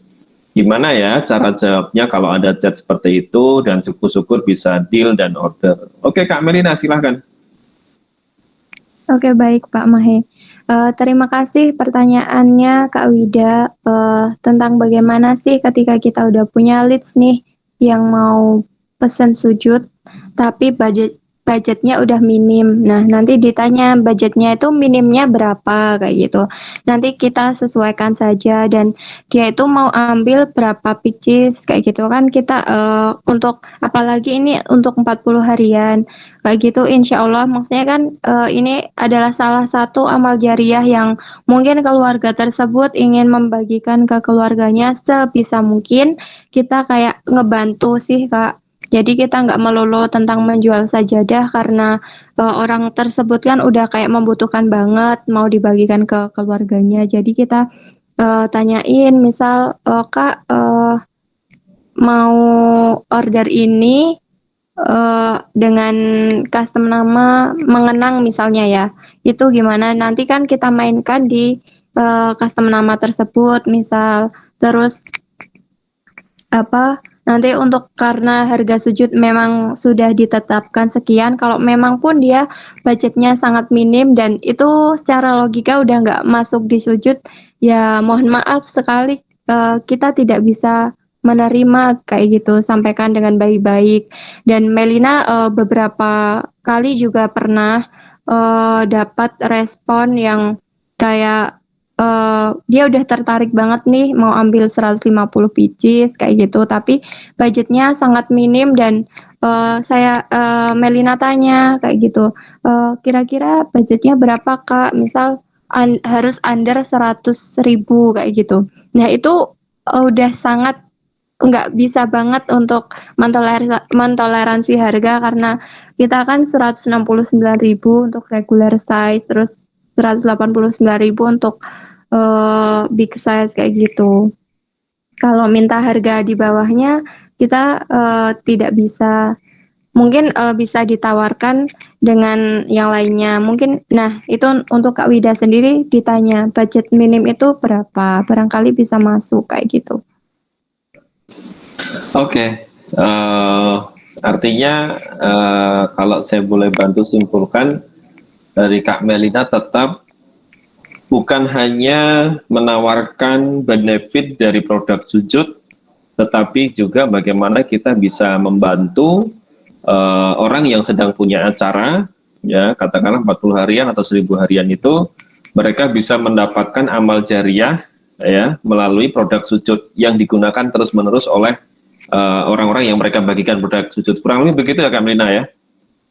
Speaker 3: Gimana ya cara jawabnya kalau ada chat seperti itu dan syukur-syukur bisa deal dan order. Oke Kak Melina silahkan.
Speaker 2: Oke baik Pak Mahe. Terima kasih pertanyaannya Kak Wida tentang bagaimana sih ketika kita udah punya leads nih yang mau pesan sujud tapi budgetnya udah minim. Nah, nanti ditanya budgetnya itu minimnya berapa kayak gitu. Nanti kita sesuaikan saja dan dia itu mau ambil berapa pieces kayak gitu kan kita untuk apalagi ini untuk 40 harian kayak gitu insya Allah maksudnya kan ini adalah salah satu amal jariah yang mungkin keluarga tersebut ingin membagikan ke keluarganya sebisa mungkin kita kayak ngebantu sih Kak. Jadi kita nggak melulu tentang menjual sajadah karena orang tersebut kan udah kayak membutuhkan banget mau dibagikan ke keluarganya. Jadi kita tanyain misal Kak mau order ini dengan custom nama mengenang misalnya ya. Itu gimana? Nanti kan kita mainkan di custom nama tersebut misal terus nanti untuk karena harga sujud memang sudah ditetapkan sekian, kalau memang pun dia budgetnya sangat minim dan itu secara logika udah nggak masuk di sujud, ya mohon maaf sekali kita tidak bisa menerima kayak gitu, sampaikan dengan baik-baik. Dan Melina beberapa kali juga pernah dapat respon yang kayak dia udah tertarik banget nih mau ambil 150 pieces kayak gitu tapi budgetnya sangat minim dan Melina tanya kayak gitu kira-kira budgetnya berapa Kak misal harus under 100.000 kayak gitu. Nah itu udah sangat nggak bisa banget untuk mentoleransi harga, karena kita kan 169.000 untuk regular size, terus 189.000 untuk big size kayak gitu. Kalau minta harga di bawahnya kita tidak bisa. Mungkin bisa ditawarkan dengan yang lainnya. Mungkin, nah itu untuk Kak Wida sendiri ditanya budget minim itu berapa, barangkali bisa masuk kayak gitu.
Speaker 3: Oke. Artinya kalau saya boleh bantu simpulkan dari Kak Melina, tetap bukan hanya menawarkan benefit dari produk sujud, tetapi juga bagaimana kita bisa membantu orang yang sedang punya acara, ya katakanlah 40 harian atau 1000 harian itu, mereka bisa mendapatkan amal jariah ya melalui produk sujud yang digunakan terus-menerus oleh orang-orang yang mereka bagikan produk sujud. Kurang lebih begitu ya Kak Melina ya?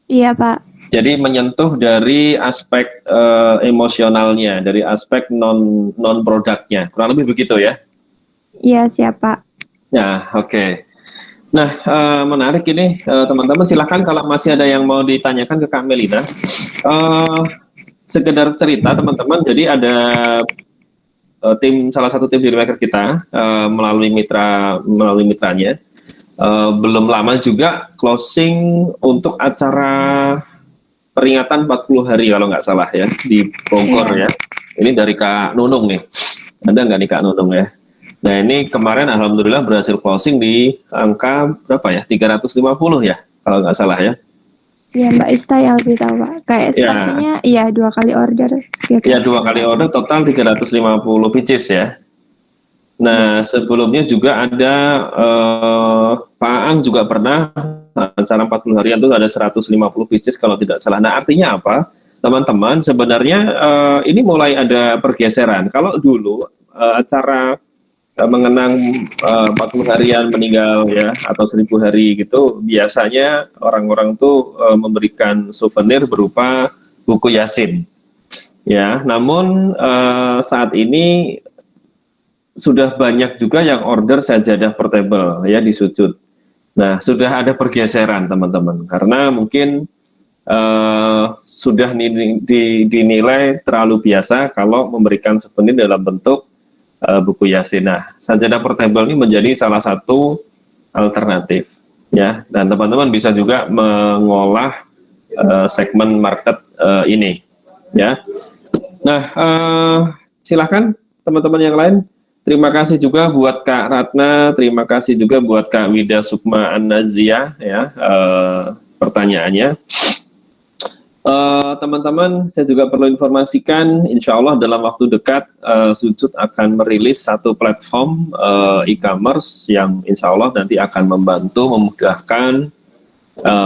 Speaker 2: Iya Pak.
Speaker 3: Jadi menyentuh dari aspek emosionalnya, dari aspek non produknya, kurang lebih begitu ya?
Speaker 2: Iya siap Pak.
Speaker 3: Ya, oke. Nah, menarik ini teman-teman, silahkan kalau masih ada yang mau ditanyakan ke Kak Melina. Sekedar cerita teman-teman, jadi ada salah satu tim Dealmaker kita melalui mitranya, belum lama juga closing untuk acara peringatan 40 hari kalau nggak salah ya, di Bogor ya. Ini dari Kak Nunung nih, ada nggak nih Kak Nunung ya? Nah ini kemarin alhamdulillah berhasil closing di angka berapa ya? 350 ya kalau nggak salah ya.
Speaker 2: Iya Mbak Ista yang lebih tahu Pak. Kayak sepertinya iya 2 kali order sekitar.
Speaker 3: Ya 2 kali order total 350 pieces ya. Nah sebelumnya juga ada Pak Ang juga pernah acara 40 harian itu ada 150 pieces kalau tidak salah. Nah artinya apa? Teman-teman sebenarnya ini mulai ada pergeseran. Kalau dulu acara mengenang 40 harian meninggal ya atau 1000 hari gitu, biasanya orang-orang tuh memberikan souvenir berupa buku Yasin ya. Namun saat ini sudah banyak juga yang order sajadah portable ya di sujud. Nah sudah ada pergeseran teman-teman, karena mungkin sudah dinilai terlalu biasa kalau memberikan souvenir dalam bentuk buku Yasin. Nah, sajadah portable ini menjadi salah satu alternatif ya, dan teman-teman bisa juga mengolah segmen market ini ya. Nah, silakan teman-teman yang lain. Terima kasih juga buat Kak Ratna, terima kasih juga buat Kak Wida Sukma An-Nazia ya pertanyaannya. Teman-teman, saya juga perlu informasikan, insya Allah dalam waktu dekat Sujud akan merilis satu platform e-commerce yang insya Allah nanti akan membantu memudahkan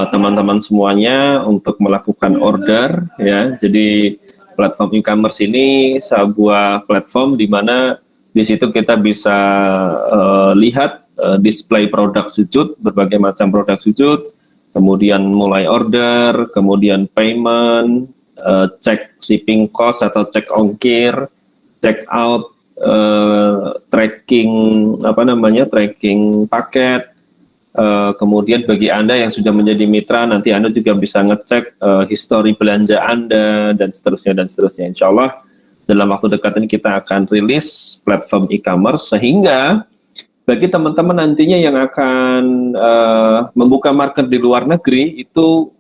Speaker 3: teman-teman semuanya untuk melakukan order ya. Jadi platform e-commerce ini sebuah platform di mana di situ kita bisa lihat display produk sujud, berbagai macam produk sujud, kemudian mulai order, kemudian payment, cek shipping cost atau cek ongkir, check out, tracking tracking paket. Kemudian bagi Anda yang sudah menjadi mitra, nanti Anda juga bisa ngecek histori belanja Anda dan seterusnya. Insya Allah dalam waktu dekat ini kita akan rilis platform e-commerce, sehingga bagi teman-teman nantinya yang akan membuka market di luar negeri itu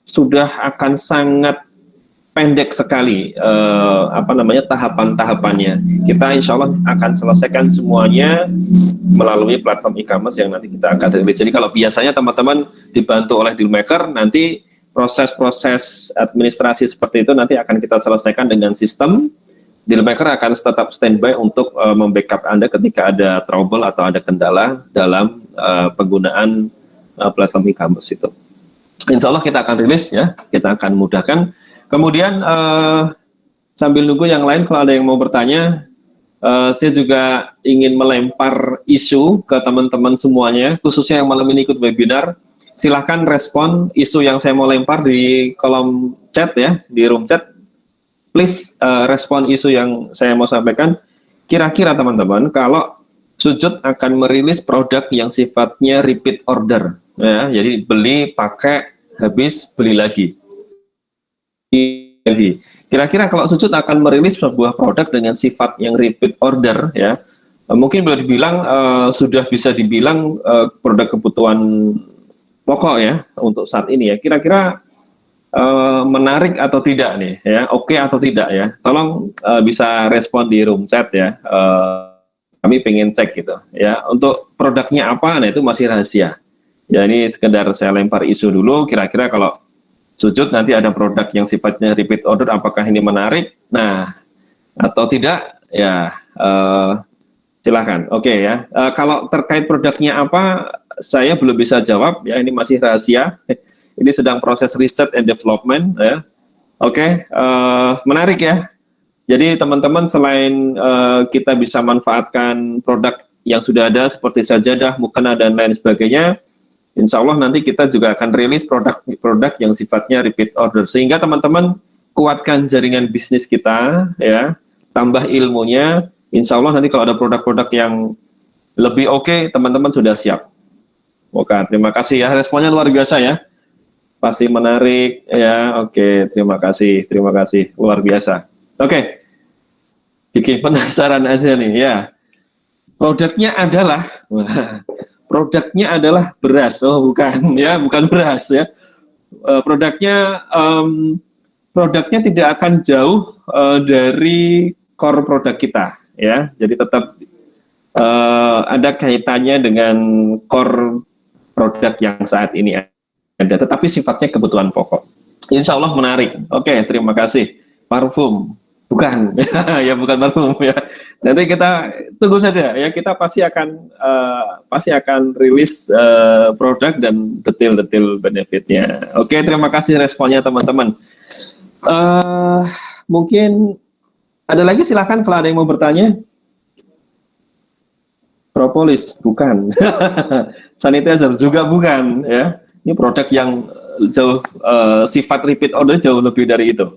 Speaker 3: sudah akan sangat pendek sekali tahapan-tahapannya. Kita insya Allah akan selesaikan semuanya melalui platform e-commerce yang nanti kita akan rilis. Jadi kalau biasanya teman-teman dibantu oleh Dealmaker, nanti proses-proses administrasi seperti itu nanti akan kita selesaikan dengan sistem. Dealmaker akan tetap standby untuk membackup Anda ketika ada trouble atau ada kendala dalam penggunaan platform e-commerce itu. Insya Allah kita akan rilis ya, kita akan mudahkan. Kemudian sambil nunggu yang lain, kalau ada yang mau bertanya, saya juga ingin melempar isu ke teman-teman semuanya, khususnya yang malam ini ikut webinar. Silahkan respon isu yang saya mau lempar di kolom chat ya, di room chat. Please respon isu yang saya mau sampaikan. Kira-kira teman-teman, kalau Sujud akan merilis produk yang sifatnya repeat order, ya. Jadi beli, pakai, habis, beli lagi. Kira-kira kalau Sujud akan merilis sebuah produk dengan sifat yang repeat order, ya, mungkin boleh dibilang sudah bisa dibilang produk kebutuhan pokok ya untuk saat ini ya. Kira-kira menarik atau tidak nih, ya, oke atau tidak ya? Tolong bisa respon di room chat ya. Kami pengen cek gitu ya. Untuk produknya apa, nah itu masih rahasia. Ya ini sekedar saya lempar isu dulu. Kira-kira kalau Sujud nanti ada produk yang sifatnya repeat order, apakah ini menarik? Nah atau tidak? Ya silahkan. Oke ya. Kalau terkait produknya apa, saya belum bisa jawab. Ya ini masih rahasia. Ini sedang proses riset and development. Ya. Oke, menarik ya. Jadi teman-teman selain kita bisa manfaatkan produk yang sudah ada seperti sajadah, mukena dan lain sebagainya, insya Allah nanti kita juga akan rilis produk yang sifatnya repeat order. Sehingga teman-teman kuatkan jaringan bisnis kita, ya, tambah ilmunya. Insya Allah nanti kalau ada produk-produk yang lebih oke, teman-teman sudah siap. Oke, terima kasih ya. Responnya luar biasa ya. Pasti menarik ya. Oke, terima kasih, luar biasa. Oke, bikin penasaran aja nih ya. Produknya adalah beras. Oh bukan ya, bukan beras ya. Produknya tidak akan jauh dari core produk kita ya. Jadi tetap ada kaitannya dengan core produk yang saat ini ada, tetapi sifatnya kebutuhan pokok. Insya Allah menarik. Oke, terima kasih. Parfum. Bukan, ya bukan parfum ya. Nanti kita tunggu saja ya. Kita pasti akan rilis produk dan detail-detail benefitnya. Oke, terima kasih responnya teman-teman. Mungkin ada lagi, silahkan kalau ada yang mau bertanya. Propolis, bukan. Sanitizer juga bukan ya. Ini produk yang jauh sifat repeat order jauh lebih dari itu.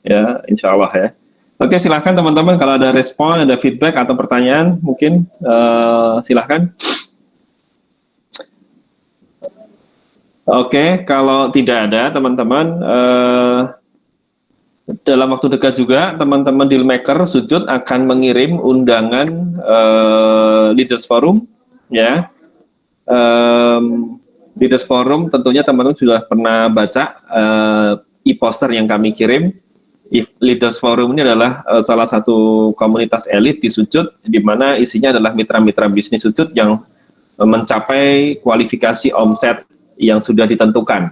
Speaker 3: Ya, insya Allah ya. Oke, silahkan teman-teman kalau ada respon, ada feedback atau pertanyaan, mungkin silahkan. Oke, kalau tidak ada teman-teman, dalam waktu dekat juga teman-teman Dealmaker Sujud akan mengirim undangan Leaders Forum, ya. Leaders Forum tentunya teman-teman sudah pernah baca e-poster yang kami kirim. Leaders Forum ini adalah salah satu komunitas elit di Sujud, di mana isinya adalah mitra-mitra bisnis Sujud yang mencapai kualifikasi omset yang sudah ditentukan.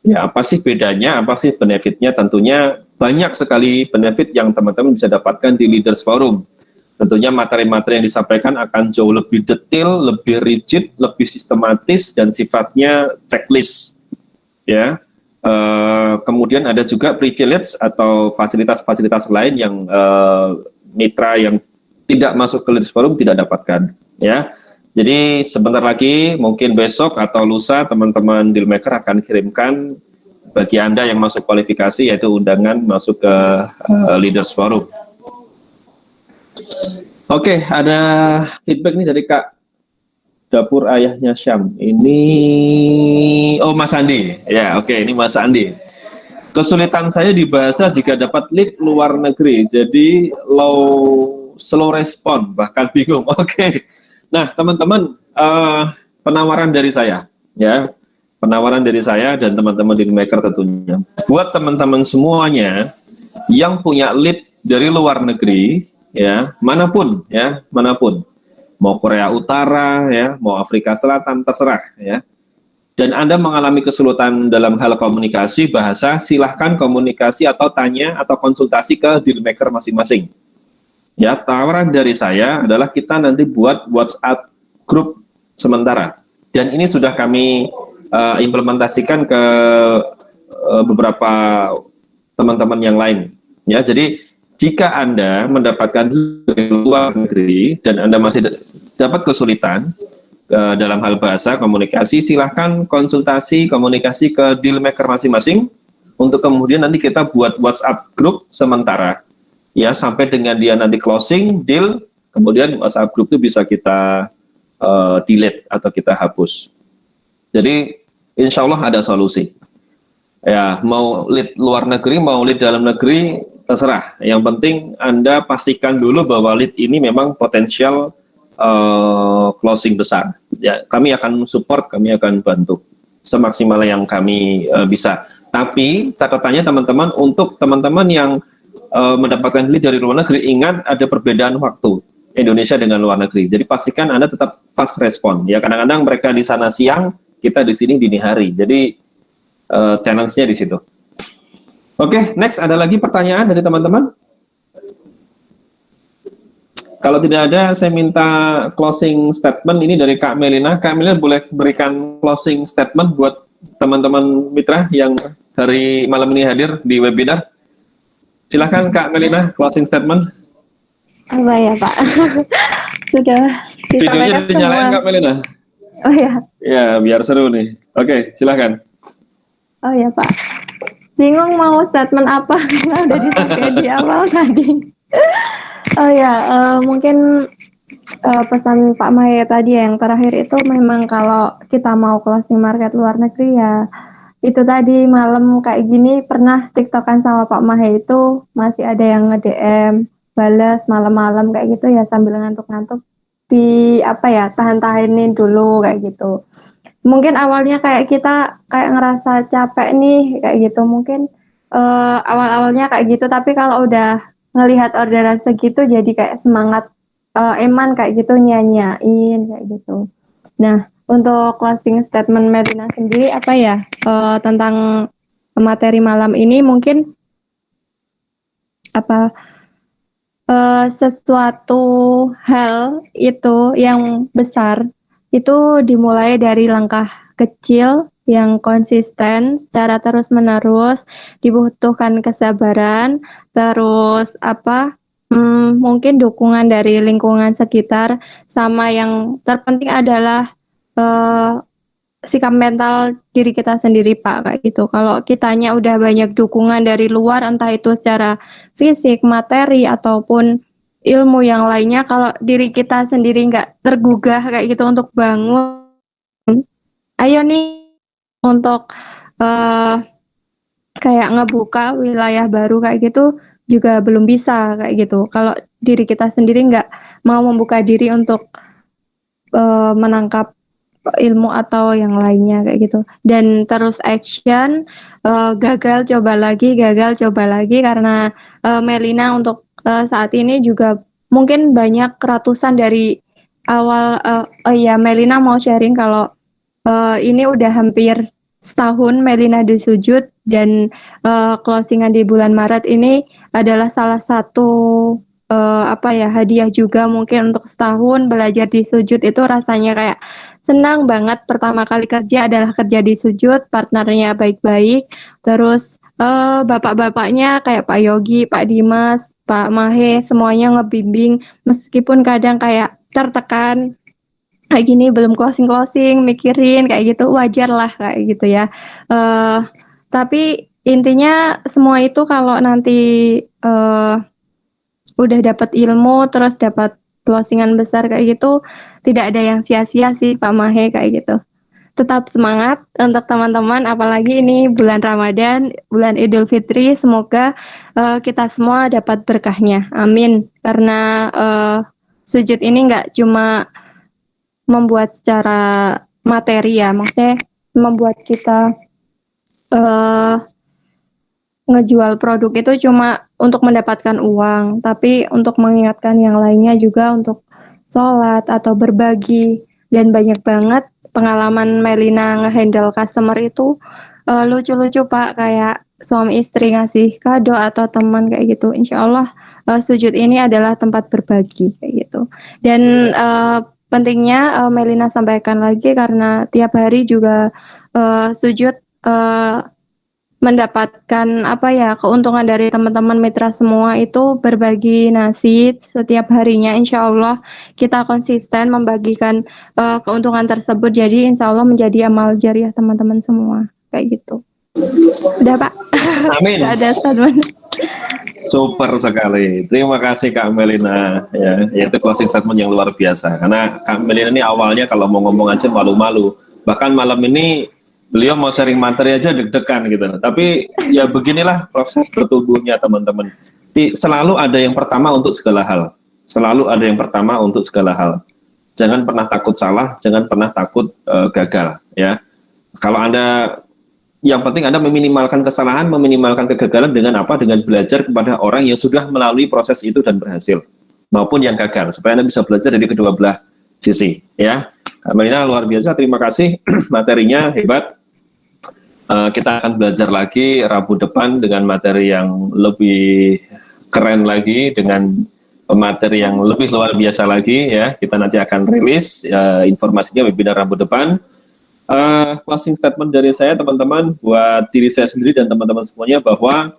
Speaker 3: Ya, apa sih bedanya, apa sih benefitnya? Tentunya banyak sekali benefit yang teman-teman bisa dapatkan di Leaders Forum. Tentunya materi-materi yang disampaikan akan jauh lebih detail, lebih rigid, lebih sistematis, dan sifatnya checklist. Ya. Kemudian ada juga privilege atau fasilitas-fasilitas lain yang mitra yang tidak masuk ke Leaders Forum tidak dapatkan, ya. Jadi sebentar lagi, mungkin besok atau lusa, teman-teman Dealmaker akan kirimkan bagi Anda yang masuk kualifikasi, yaitu undangan masuk ke Leaders Forum. Oke, ada feedback nih dari Kak Dapur Ayahnya Syam. Ini Mas Andi. Ya, oke, ini Mas Andi. Kesulitan saya di bahasa jika dapat lead luar negeri, jadi slow respon, bahkan bingung. Oke. Nah, teman-teman, penawaran dari saya, ya. Penawaran dari saya dan teman-teman Dealmaker tentunya. Buat teman-teman semuanya yang punya lead dari luar negeri, ya, manapun, mau Korea Utara, ya, mau Afrika Selatan, terserah, ya. Dan Anda mengalami kesulitan dalam hal komunikasi bahasa, silahkan komunikasi atau tanya atau konsultasi ke Dealmaker masing-masing. Ya, tawaran dari saya adalah kita nanti buat WhatsApp grup sementara. Dan ini sudah kami implementasikan ke beberapa teman-teman yang lain. Ya, jadi jika Anda mendapatkan dari luar negeri dan Anda masih dapat kesulitan dalam hal bahasa komunikasi, silahkan konsultasi komunikasi ke Dealmaker masing-masing untuk kemudian nanti kita buat WhatsApp group sementara ya, sampai dengan dia nanti closing deal, kemudian WhatsApp group itu bisa kita delete atau kita hapus. Jadi insya Allah ada solusi. Ya, mau lead luar negeri, mau lead dalam negeri, terserah. Yang penting Anda pastikan dulu bahwa lead ini memang potensial closing besar. Ya, kami akan support, kami akan bantu semaksimal yang kami bisa. Tapi catatannya teman-teman, untuk teman-teman yang mendapatkan lead dari luar negeri, ingat ada perbedaan waktu Indonesia dengan luar negeri. Jadi pastikan Anda tetap fast respon. Ya, kadang-kadang mereka di sana siang, kita di sini dini hari. Jadi challenge-nya di situ. Oke, next, ada lagi pertanyaan dari teman-teman? Kalau tidak ada, saya minta closing statement ini dari Kak Melina. Kak Melina boleh berikan closing statement buat teman-teman mitra yang hari malam ini hadir di webinar. Silakan Kak Melina, closing statement.
Speaker 2: Apa ya Pak? Sudah
Speaker 3: Videonya dinyalain Kak Melina.
Speaker 2: Oh ya.
Speaker 3: Ya, biar seru nih. Oke, silakan.
Speaker 2: Oh ya Pak. Bingung mau statement apa karena udah disampaikan di awal tadi. Oh ya, mungkin pesan Pak Mahe tadi yang terakhir itu memang kalau kita mau closing market luar negeri ya itu tadi malam kayak gini pernah tiktokan sama Pak Mahe itu masih ada yang nge-DM balas malam-malam kayak gitu ya sambil ngantuk-ngantuk di apa ya tahan-tahanin dulu kayak gitu. Mungkin awalnya kayak kita kayak ngerasa capek nih kayak gitu mungkin awal-awalnya kayak gitu tapi kalau udah ngelihat orderan segitu jadi kayak semangat eman kayak gitu nyanyain kayak gitu. Nah untuk closing statement Melina sendiri apa ya tentang materi malam ini mungkin apa sesuatu hal itu yang besar itu dimulai dari langkah kecil yang konsisten secara terus-menerus, dibutuhkan kesabaran, terus mungkin dukungan dari lingkungan sekitar, sama yang terpenting adalah sikap mental diri kita sendiri Pak kayak gitu. Kalau kitanya udah banyak dukungan dari luar, entah itu secara fisik, materi ataupun ilmu yang lainnya, kalau diri kita sendiri nggak tergugah kayak gitu untuk bangun, ayo nih untuk kayak ngebuka wilayah baru kayak gitu juga belum bisa kayak gitu. Kalau diri kita sendiri nggak mau membuka diri untuk menangkap ilmu atau yang lainnya kayak gitu. Dan terus action, gagal coba lagi karena Melina untuk saat ini juga mungkin banyak ratusan dari awal. Melina mau sharing kalau ini udah hampir setahun Melina di sujud dan closingan di bulan Maret ini adalah salah satu hadiah juga mungkin untuk setahun belajar di sujud itu rasanya kayak senang banget. Pertama kali kerja adalah kerja di sujud, partnernya baik-baik, terus bapak-bapaknya kayak Pak Yogi, Pak Dimas, Pak Mahe semuanya ngebimbing meskipun kadang kayak tertekan kayak gini belum closing mikirin kayak gitu wajar lah kayak gitu ya. Tapi intinya semua itu kalau nanti udah dapat ilmu terus dapat closingan besar kayak gitu tidak ada yang sia-sia sih Pak Mahe kayak gitu. Tetap semangat untuk teman-teman apalagi ini bulan Ramadan, bulan Idul Fitri, semoga kita semua dapat berkahnya. Amin. Karena sujud ini nggak cuma membuat secara materi ya, maksudnya membuat kita ngejual produk itu cuma untuk mendapatkan uang, tapi untuk mengingatkan yang lainnya juga untuk sholat atau berbagi. Dan banyak banget pengalaman Melina ngehandle customer itu lucu-lucu Pak, kayak suami istri ngasih kado atau teman kayak gitu. Insya Allah sujud ini adalah tempat berbagi kayak gitu. Dan pentingnya Melina sampaikan lagi karena tiap hari juga sujud mendapatkan keuntungan dari teman-teman mitra semua itu berbagi nasi setiap harinya. Insya Allah kita konsisten membagikan keuntungan tersebut, jadi insya Allah menjadi amal jariah teman-teman semua kayak gitu. Udah Pak.
Speaker 3: Amin.
Speaker 2: Gak ada statement.
Speaker 3: Super sekali. Terima kasih Kak Melina. Ya, itu closing statement yang luar biasa. Karena Kak Melina ini awalnya kalau mau ngomong aja malu-malu. Bahkan malam ini beliau mau sharing materi aja deg-degan gitu. Tapi ya beginilah proses bertumbuhnya teman-teman. Selalu ada yang pertama untuk segala hal. Selalu ada yang pertama untuk segala hal. Jangan pernah takut salah, jangan pernah takut gagal. Ya, kalau Anda yang penting Anda meminimalkan kesalahan, meminimalkan kegagalan dengan apa? Dengan belajar kepada orang yang sudah melalui proses itu dan berhasil, maupun yang gagal, supaya Anda bisa belajar dari kedua belah sisi. Ya, Kak Melina luar biasa, terima kasih, materinya hebat. Kita akan belajar lagi Rabu depan dengan materi yang lebih keren lagi, dengan materi yang lebih luar biasa lagi. Ya, kita nanti akan rilis informasinya webinar Rabu depan. Closing statement dari saya teman-teman buat diri saya sendiri dan teman-teman semuanya bahwa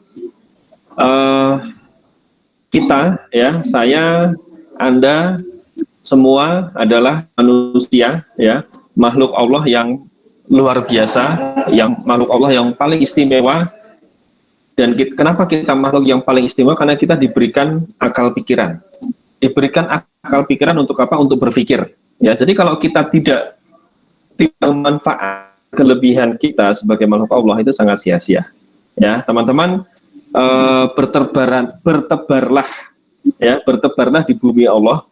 Speaker 3: kita ya, saya, Anda semua adalah manusia ya, makhluk Allah yang luar biasa, yang makhluk Allah yang paling istimewa. Dan kenapa kita makhluk yang paling istimewa? Karena kita diberikan akal pikiran. Diberikan akal pikiran untuk apa? Untuk berpikir. Ya, jadi kalau kita tidak manfaat kelebihan kita sebagai makhluk Allah itu sangat sia-sia. Ya, teman-teman, bertebarlah di bumi Allah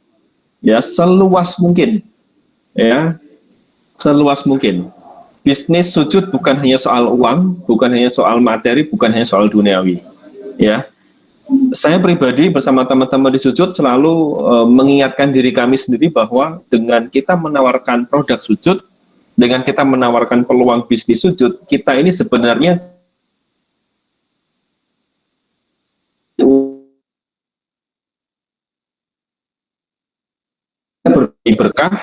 Speaker 3: ya, seluas mungkin. Ya, seluas mungkin. Bisnis sujud bukan hanya soal uang, bukan hanya soal materi, bukan hanya soal duniawi. Ya. Saya pribadi bersama teman-teman di sujud selalu mengingatkan diri kami sendiri bahwa dengan kita menawarkan produk sujud, dengan kita menawarkan peluang bisnis sujud, kita ini sebenarnya berbagi berkah,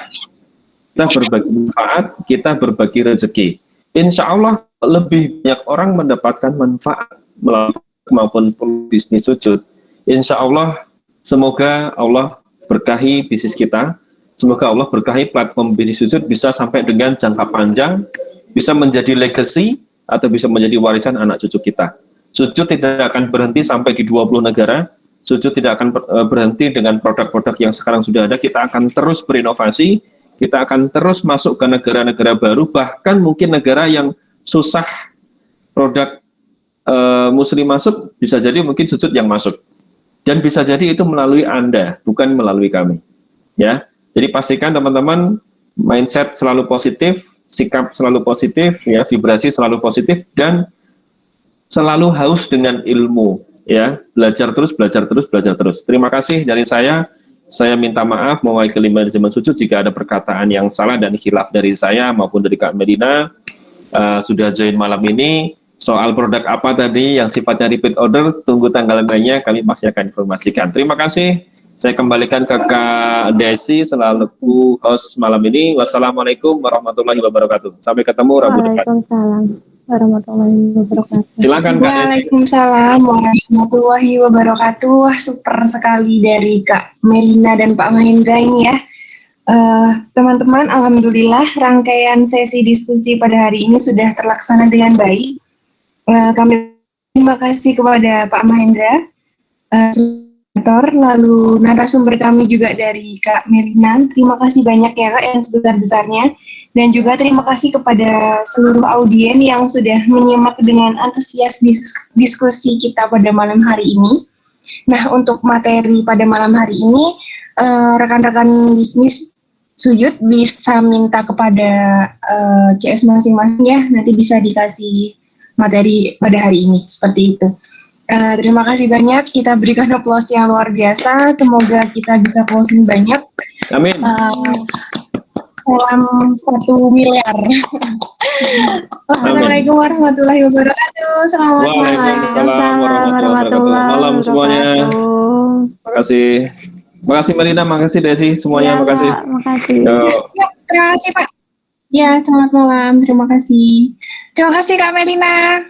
Speaker 3: kita berbagi manfaat, kita berbagi rezeki. Insya Allah lebih banyak orang mendapatkan manfaat melalui maupun bisnis sujud. Insya Allah, semoga Allah berkahi bisnis kita. Semoga Allah berkahi platform bisnis sujud bisa sampai dengan jangka panjang, bisa menjadi legacy, atau bisa menjadi warisan anak cucu kita. Sujud tidak akan berhenti sampai di 20 negara, sujud tidak akan berhenti dengan produk-produk yang sekarang sudah ada, kita akan terus berinovasi, kita akan terus masuk ke negara-negara baru, bahkan mungkin negara yang susah produk muslim masuk, bisa jadi mungkin sujud yang masuk. Dan bisa jadi itu melalui Anda, bukan melalui kami. Ya. Jadi pastikan teman-teman mindset selalu positif, sikap selalu positif, ya, vibrasi selalu positif, dan selalu haus dengan ilmu, ya, belajar terus, belajar terus, belajar terus. Terima kasih dari saya minta maaf mewakili manajemen sujud jika ada perkataan yang salah dan khilaf dari saya maupun dari Kak Melina. Sudah join malam ini. Soal produk apa tadi yang sifatnya repeat order, tunggu tanggal mainnya, kami pasti akan informasikan. Terima kasih. Saya kembalikan ke Kak Desi selaku host malam ini. Wassalamualaikum warahmatullahi wabarakatuh. Sampai ketemu Rabu depan.
Speaker 2: Waalaikumsalam warahmatullahi wabarakatuh.
Speaker 3: Silakan Kak Desi.
Speaker 1: Waalaikumsalam warahmatullahi wabarakatuh. Wah, super sekali dari Kak Melina dan Pak Mahendra ini ya. Teman-teman, alhamdulillah rangkaian sesi diskusi pada hari ini sudah terlaksana dengan baik. Kami terima kasih kepada Pak Mahendra, lalu narasumber kami juga dari Kak Melina. Terima kasih banyak ya Kak yang sebesar-besarnya. Dan juga terima kasih kepada seluruh audien yang sudah menyimak dengan antusias diskusi kita pada malam hari ini. Nah, untuk materi pada malam hari ini, rekan-rekan bisnis sujud bisa minta kepada CS masing-masing ya, nanti bisa dikasih materi pada hari ini, seperti itu. Terima kasih banyak, kita berikan aplaus yang luar biasa, semoga kita bisa closing banyak.
Speaker 3: Amin.
Speaker 1: Salam 1 miliar. Wassalamualaikum warahmatullahi wabarakatuh. Selamat malam.
Speaker 3: Waalaikumsalam warahmatullahi wabarakatuh. Malam semuanya. Makasih. Makasih Melina, makasih Desi, semuanya,
Speaker 2: Ya,
Speaker 3: makasih.
Speaker 2: Makasih.
Speaker 1: Ya, terima kasih Pak. Ya, selamat malam. Terima kasih. Terima kasih Kak Melina.